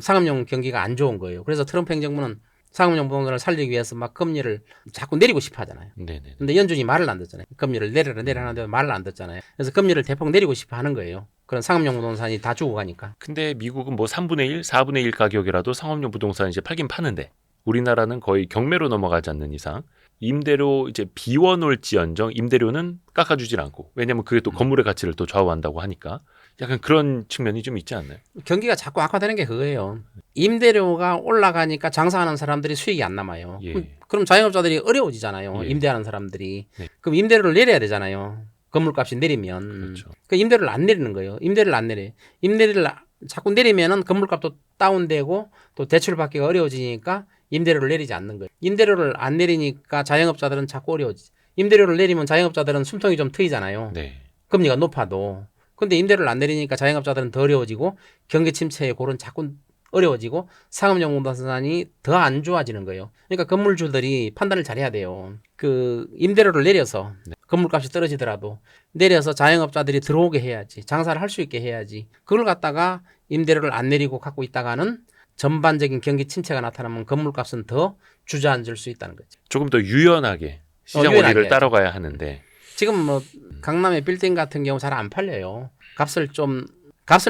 상업용 경기가 안 좋은 거예요. 그래서 트럼프 행정부는 상업용 부동산을 살리기 위해서 막 금리를 자꾸 내리고 싶어 하잖아요. 네네. 근데 연준이 말을 안 듣잖아요. 금리를 내려라 하는데 말을 안 듣잖아요. 그래서 금리를 대폭 내리고 싶어 하는 거예요. 그런 상업용 부동산이 다 죽어가니까. 근데 미국은 뭐 3분의 1, 4분의 1 가격이라도 상업용 부동산 이제 팔긴 파는데 우리나라는 거의 경매로 넘어가지 않는 이상 임대료 이제 비워놓을지언정 임대료는 깎아주질 않고 왜냐하면 그게 또 건물의 가치를 또 좌우한다고 하니까 약간 그런 측면이 좀 있지 않나요? 경기가 자꾸 악화되는 게 그거예요. 임대료가 올라가니까 장사하는 사람들이 수익이 안 남아요. 예. 그럼 자영업자들이 어려워지잖아요. 예. 임대하는 사람들이. 네. 그럼 임대료를 내려야 되잖아요. 건물값이 내리면. 그렇죠. 그 임대료를 안 내리는 거예요. 임대료를 안 내려. 임대료를 자꾸 내리면은 건물값도 다운되고 또 대출 받기가 어려워지니까 임대료를 내리지 않는 거예요. 임대료를 안 내리니까 자영업자들은 자꾸 어려워지죠. 임대료를 내리면 자영업자들은 숨통이 좀 트이잖아요. 네. 금리가 높아도. 근데 임대료를 안 내리니까 자영업자들은 더 어려워지고 경기 침체의 골은 자꾸 어려워지고 상업용 부동산이 더 안 좋아지는 거예요. 그러니까 건물주들이 판단을 잘해야 돼요. 그 임대료를 내려서 건물값이 떨어지더라도 내려서 자영업자들이 들어오게 해야지. 장사를 할 수 있게 해야지. 그걸 갖다가 임대료를 안 내리고 갖고 있다가는 전반적인 경기 침체가 나타나면 건물값은 더 주저앉을 수 있다는 거죠. 조금 더 유연하게 시장 유연하게 원리를 따라가야 하는데 지금 뭐 강남의 빌딩 같은 경우 잘 안 팔려요. 값을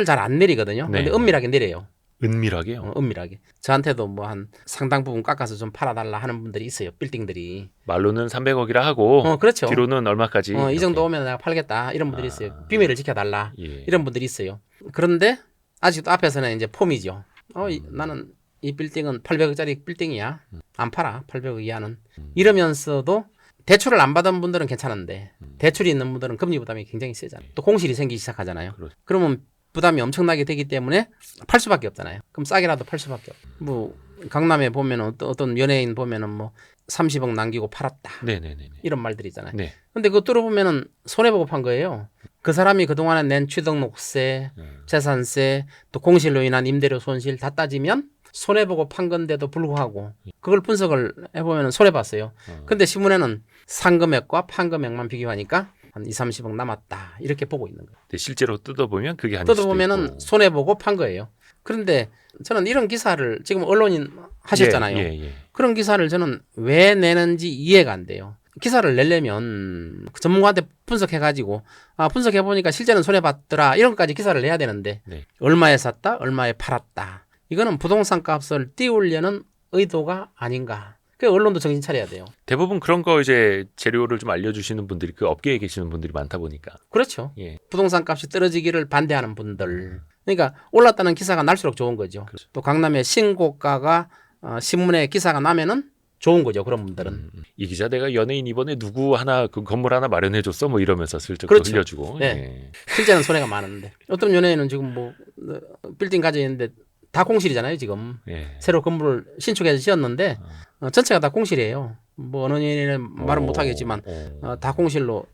잘 안 내리거든요. 네. 근데 은밀하게 내려요. 은밀하게요. 은밀하게. 저한테도 뭐 한 상당 부분 깎아서 좀 팔아달라 하는 분들이 있어요. 빌딩들이. 말로는 300억이라 하고 그렇죠. 뒤로는 얼마까지 이 정도 오면 내가 팔겠다. 이런 분들이 있어요. 비밀을 지켜달라. 예. 이런 분들이 있어요. 그런데 아직도 앞에서는 이제 폼이죠. 나는 이 빌딩은 800억짜리 빌딩이야. 안 팔아. 800억 이하는. 이러면서도 대출을 안 받은 분들은 괜찮은데 대출이 있는 분들은 금리 부담이 굉장히 세잖아요. 또 공실이 생기기 시작하잖아요. 그렇죠. 그러면 부담이 엄청나게 되기 때문에 팔 수밖에 없잖아요. 그럼 싸게라도 팔 수밖에 없고. 뭐 강남에 보면 어떤 연예인 보면은 뭐 30억 남기고 팔았다. 네네네. 이런 말들이 있잖아요. 네. 근데 그거 들어보면은 손해보고 판 거예요. 그 사람이 그동안에 낸 취등록세, 재산세, 또 공실로 인한 임대료 손실 다 따지면 손해보고 판 건데도 불구하고 그걸 분석을 해보면 손해봤어요. 근데 신문에는 산 금액과 판 금액만 비교하니까 한 2, 30억 남았다. 이렇게 보고 있는 거예요. 근데 실제로 뜯어보면 그게 아닐 수도 뜯어보면은 있고. 손해보고 판 거예요. 그런데 저는 이런 기사를 지금 언론인 하셨잖아요. 예. 그런 기사를 저는 왜 내는지 이해가 안 돼요. 기사를 내려면 그 전문가한테 분석해가지고 분석해보니까 실제는 손해봤더라 이런 것까지 기사를 내야 되는데 네. 얼마에 샀다 얼마에 팔았다 이거는 부동산 값을 띄우려는 의도가 아닌가. 그 언론도 정신 차려야 돼요. 대부분 그런 거 이제 재료를 좀 알려주시는 분들이 그 업계에 계시는 분들이 많다 보니까. 그렇죠. 예. 부동산 값이 떨어지기를 반대하는 분들. 그러니까 올랐다는 기사가 날수록 좋은 거죠. 그렇죠. 또 강남의 신고가가 신문에 기사가 나면은 좋은 거죠. 그런 분들은. 이 기자 내가 연예인 이번에 누구 하나 그 건물 하나 마련해줬어 뭐 이러면서 슬쩍 그렇죠. 흘려주고. 네. 예. 실제는 손해가 많은데 어떤 연예인은 지금 뭐 빌딩 가져 있는데 다 공실이잖아요. 지금 예. 새로 건물을 신축해서 지었는데 전체가 다 공실이에요. 뭐 어느 연예인은 말은 못하겠지만 다 공실로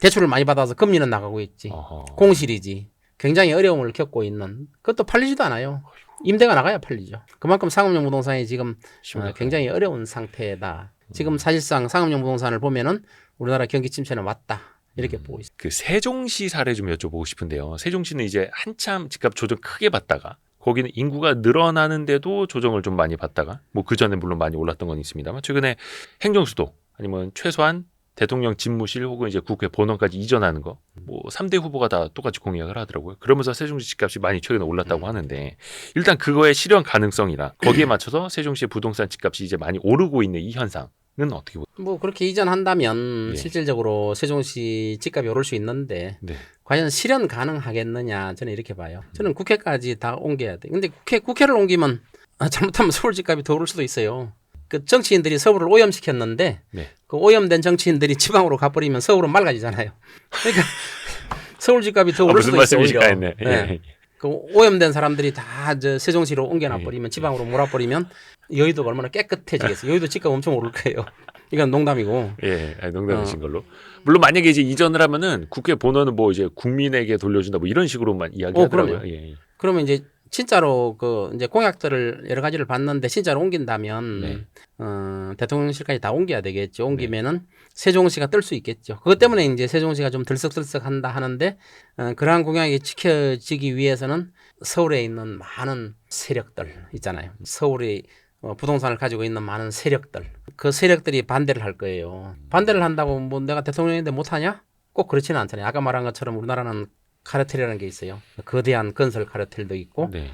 대출을 많이 받아서 금리는 나가고 있지. 어허. 공실이지. 굉장히 어려움을 겪고 있는. 그것도 팔리지도 않아요. 임대가 나가야 팔리죠. 그만큼 상업용 부동산이 지금 굉장히 어려운 상태다. 지금 사실상 상업용 부동산을 보면은 우리나라 경기 침체는 왔다. 이렇게 보고 있습니다. 그 세종시 사례 좀 여쭤보고 싶은데요. 세종시는 이제 한참 집값 조정 크게 받다가 거기는 인구가 늘어나는데도 조정을 좀 많이 받다가 뭐 그 전에 물론 많이 올랐던 건 있습니다만 최근에 행정수도 아니면 최소한 대통령 집무실 혹은 이제 국회 본원까지 이전하는 거 뭐 3대 후보가 다 똑같이 공약을 하더라고요. 그러면서 세종시 집값이 많이 최근에 올랐다고 하는데 일단 그거의 실현 가능성이나 거기에 맞춰서 세종시의 부동산 집값이 이제 많이 오르고 있는 이 현상은 어떻게 보세요? 뭐 그렇게 이전한다면 예. 실질적으로 세종시 집값이 오를 수 있는데 네. 과연 실현 가능하겠느냐 저는 이렇게 봐요. 저는 국회까지 다 옮겨야 돼. 근데 국회를 옮기면 잘못하면 서울 집값이 더 오를 수도 있어요. 그 정치인들이 서울을 오염시켰는데 네. 그 오염된 정치인들이 지방으로 가버리면 서울은 맑아지잖아요. 그러니까 서울 집값이 더 오를 무슨 수도 있어요. 말씀이실까 오히려. 했네. 네. 그 오염된 사람들이 다 저 세종시로 옮겨놔버리면 지방으로 몰아버리면 여의도가 얼마나 깨끗해지겠어요. 여의도 집값 엄청 오를 거예요. 이건 농담이고. 예, 농담이신 걸로. 물론 만약에 이제 이전을 하면은 국회 본원은 뭐 이제 국민에게 돌려준다 뭐 이런 식으로만 이야기하더라고요. 그럼요. 예. 그러면 이제 진짜로 그 이제 공약들을 여러 가지를 봤는데 진짜로 옮긴다면 네. 대통령실까지 다 옮겨야 되겠죠. 옮기면은 세종시가 뜰 수 있겠죠. 그것 때문에 이제 세종시가 좀 들썩들썩한다 하는데 그러한 공약이 지켜지기 위해서는 서울에 있는 많은 세력들 있잖아요. 서울이 부동산을 가지고 있는 많은 세력들 그 세력들이 반대를 할 거예요. 반대를 한다고 뭐 내가 대통령인데 못하냐? 꼭 그렇지는 않잖아요. 아까 말한 것처럼 우리나라는 카르텔이라는 게 있어요. 거대한 건설 카르텔도 있고 네.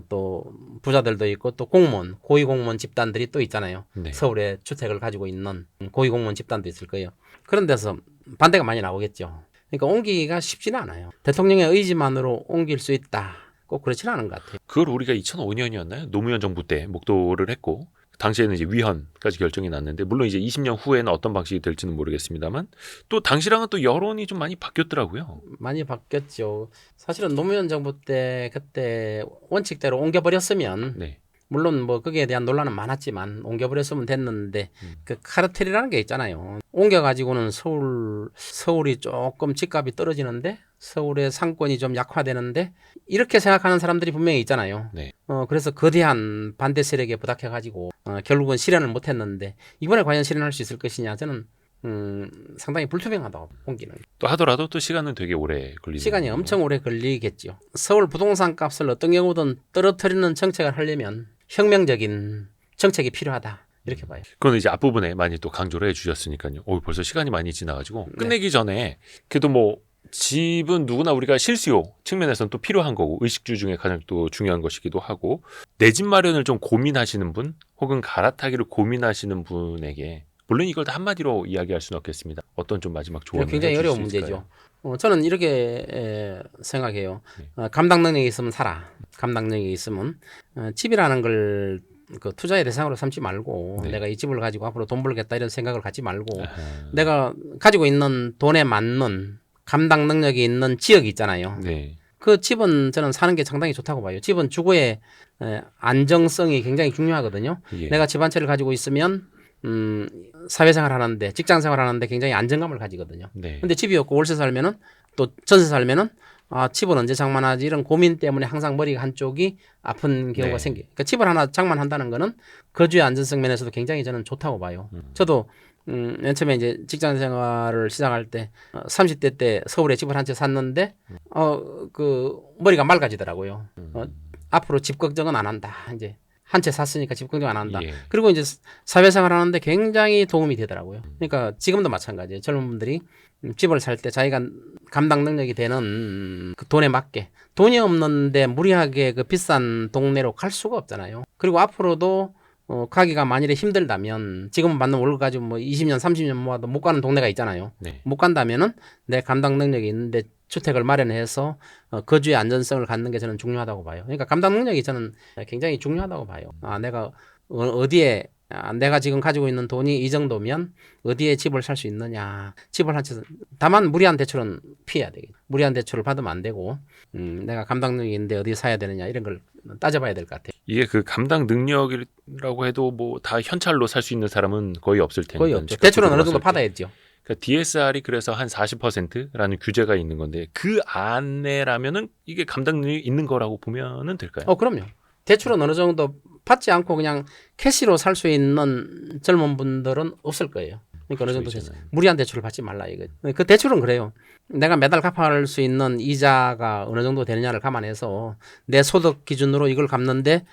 또 부자들도 있고 또 공무원, 고위공무원 집단들이 또 있잖아요. 네. 서울에 주택을 가지고 있는 고위공무원 집단도 있을 거예요. 그런 데서 반대가 많이 나오겠죠. 그러니까 옮기기가 쉽지는 않아요. 대통령의 의지만으로 옮길 수 있다. 꼭 그렇지는 않은 것 같아요. 그걸 우리가 2005년이었나요? 노무현 정부 때 목도를 했고 당시에는 이제 위헌까지 결정이 났는데 물론 이제 20년 후에는 어떤 방식이 될지는 모르겠습니다만 또 당시랑은 또 여론이 좀 많이 바뀌었더라고요. 많이 바뀌었죠. 사실은 노무현 정부 때 그때 원칙대로 옮겨버렸으면 네. 물론 뭐 거기에 대한 논란은 많았지만 옮겨버렸으면 됐는데 그 카르텔이라는 게 있잖아요. 옮겨가지고는 서울이 조금 집값이 떨어지는데 서울의 상권이 좀 약화되는데 이렇게 생각하는 사람들이 분명히 있잖아요. 네. 그래서 거대한 반대 세력에 부닥쳐가지고 결국은 실현을 못했는데 이번에 과연 실현할 수 있을 것이냐 저는 상당히 불투명하다고 옮기는. 또 하더라도 또 시간은 되게 오래 걸리는 시간이 엄청 오래 걸리겠죠. 서울 부동산 값을 어떤 경우든 떨어뜨리는 정책을 하려면 혁명적인 정책이 필요하다. 이렇게 봐요. 그건 이제 앞부분에 많이 또 강조를 해주셨으니까요. 벌써 시간이 많이 지나가지고 끝내기 전에 그래도 뭐 집은 누구나 우리가 실수요 측면에서는 또 필요한 거고 의식주 중에 가장 또 중요한 것이기도 하고 내 집 마련을 좀 고민하시는 분 혹은 갈아타기를 고민하시는 분에게 물론 이걸 다 한마디로 이야기할 수는 없겠습니다. 어떤 좀 마지막 조언을 굉장히 해주실 어려운 수 있을까요? 문제죠. 저는 이렇게 생각해요. 감당 능력이 있으면 살아. 감당 능력이 있으면 집이라는 걸 그 투자의 대상으로 삼지 말고 네. 내가 이 집을 가지고 앞으로 돈 벌겠다 이런 생각을 갖지 말고 아하. 내가 가지고 있는 돈에 맞는 감당 능력이 있는 지역이 있잖아요. 네. 그 집은 저는 사는 게 상당히 좋다고 봐요. 집은 주거의 안정성이 굉장히 중요하거든요. 예. 내가 집 한 채를 가지고 있으면 사회생활 하는데 직장생활 하는데 굉장히 안정감을 가지거든요. 네. 근데 집이 없고 월세 살면은 또 전세 살면은 집은 언제 장만하지 이런 고민 때문에 항상 머리가 한쪽이 아픈 경우가 네. 생겨요. 그러니까 집을 하나 장만한다는 거는 거주의 안전성 면에서도 굉장히 저는 좋다고 봐요. 저도 맨 처음에 이제 직장 생활을 시작할 때 30대 때 서울에 집을 한 채 샀는데 그 머리가 맑아지더라고요. 앞으로 집 걱정은 안 한다. 이제 한 채 샀으니까 집 걱정 안 한다. 예. 그리고 이제 사회생활 하는데 굉장히 도움이 되더라고요. 그러니까 지금도 마찬가지예요. 젊은 분들이 집을 살 때 자기가 감당 능력이 되는 그 돈에 맞게 돈이 없는데 무리하게 그 비싼 동네로 갈 수가 없잖아요. 그리고 앞으로도 가기가 만일에 힘들다면 지금 받는 월급 가지고 뭐 20년, 30년 모아도 못 가는 동네가 있잖아요. 네. 못 간다면은 내 감당 능력이 있는데 주택을 마련해서 거주의 안전성을 갖는 게 저는 중요하다고 봐요. 그러니까 감당 능력이 저는 굉장히 중요하다고 봐요. 내가 어디에 내가 지금 가지고 있는 돈이 이 정도면 어디에 집을 살 수 있느냐. 집을 한 채 다만 무리한 대출은 피해야 되겠죠. 무리한 대출을 받으면 안 되고 내가 감당 능력이 있는데 어디 사야 되느냐 이런 걸 따져봐야 될 것 같아요. 이게 그 감당 능력이라고 해도 뭐 다 현찰로 살 수 있는 사람은 거의 없을 테니까. 거의 없죠. 대출은 어느 정도 받아야죠. 그러니까 DSR이 그래서 한 40%라는 규제가 있는 건데 그 안에라면은 이게 감당 능력이 있는 거라고 보면은 될까요? 그럼요. 대출은 어느 정도 받지 않고 그냥 캐시로 살 수 있는 젊은 분들은 없을 거예요. 그러니까 어느 정도 있잖아요. 무리한 대출을 받지 말라 이거. 그 대출은 그래요. 내가 매달 갚아갈 수 있는 이자가 어느 정도 되느냐를 감안해서 내 소득 기준으로 이걸 갚는데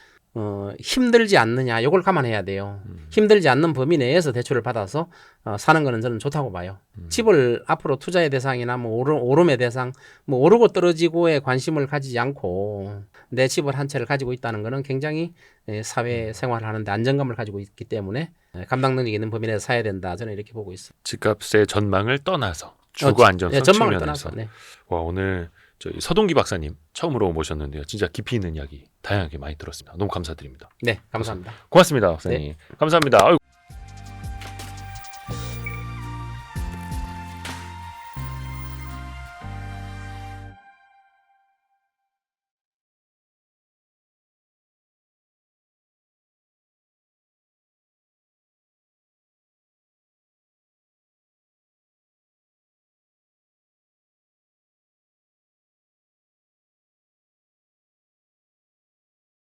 힘들지 않느냐 이걸 감안해야 돼요. 힘들지 않는 범위 내에서 대출을 받아서 사는 거는 저는 좋다고 봐요. 집을 앞으로 투자의 대상이나 뭐 오름의 대상, 뭐 오르고 떨어지고에 관심을 가지지 않고 내 집을 한 채를 가지고 있다는 거는 굉장히 사회 생활을 하는데 안정감을 가지고 있기 때문에 감당 능력이 있는 범위 내에서 사야 된다. 저는 이렇게 보고 있습니다. 집값의 전망을 떠나서 주거 안정성 전망을 측면에서. 떠나서. 네. 와, 오늘 저희 서동기 박사님 처음으로 모셨는데요. 진짜 깊이 있는 이야기 다양하게 많이 들었습니다. 너무 감사드립니다. 네, 감사합니다. 고맙습니다, 박사님. 감사합니다. 아유.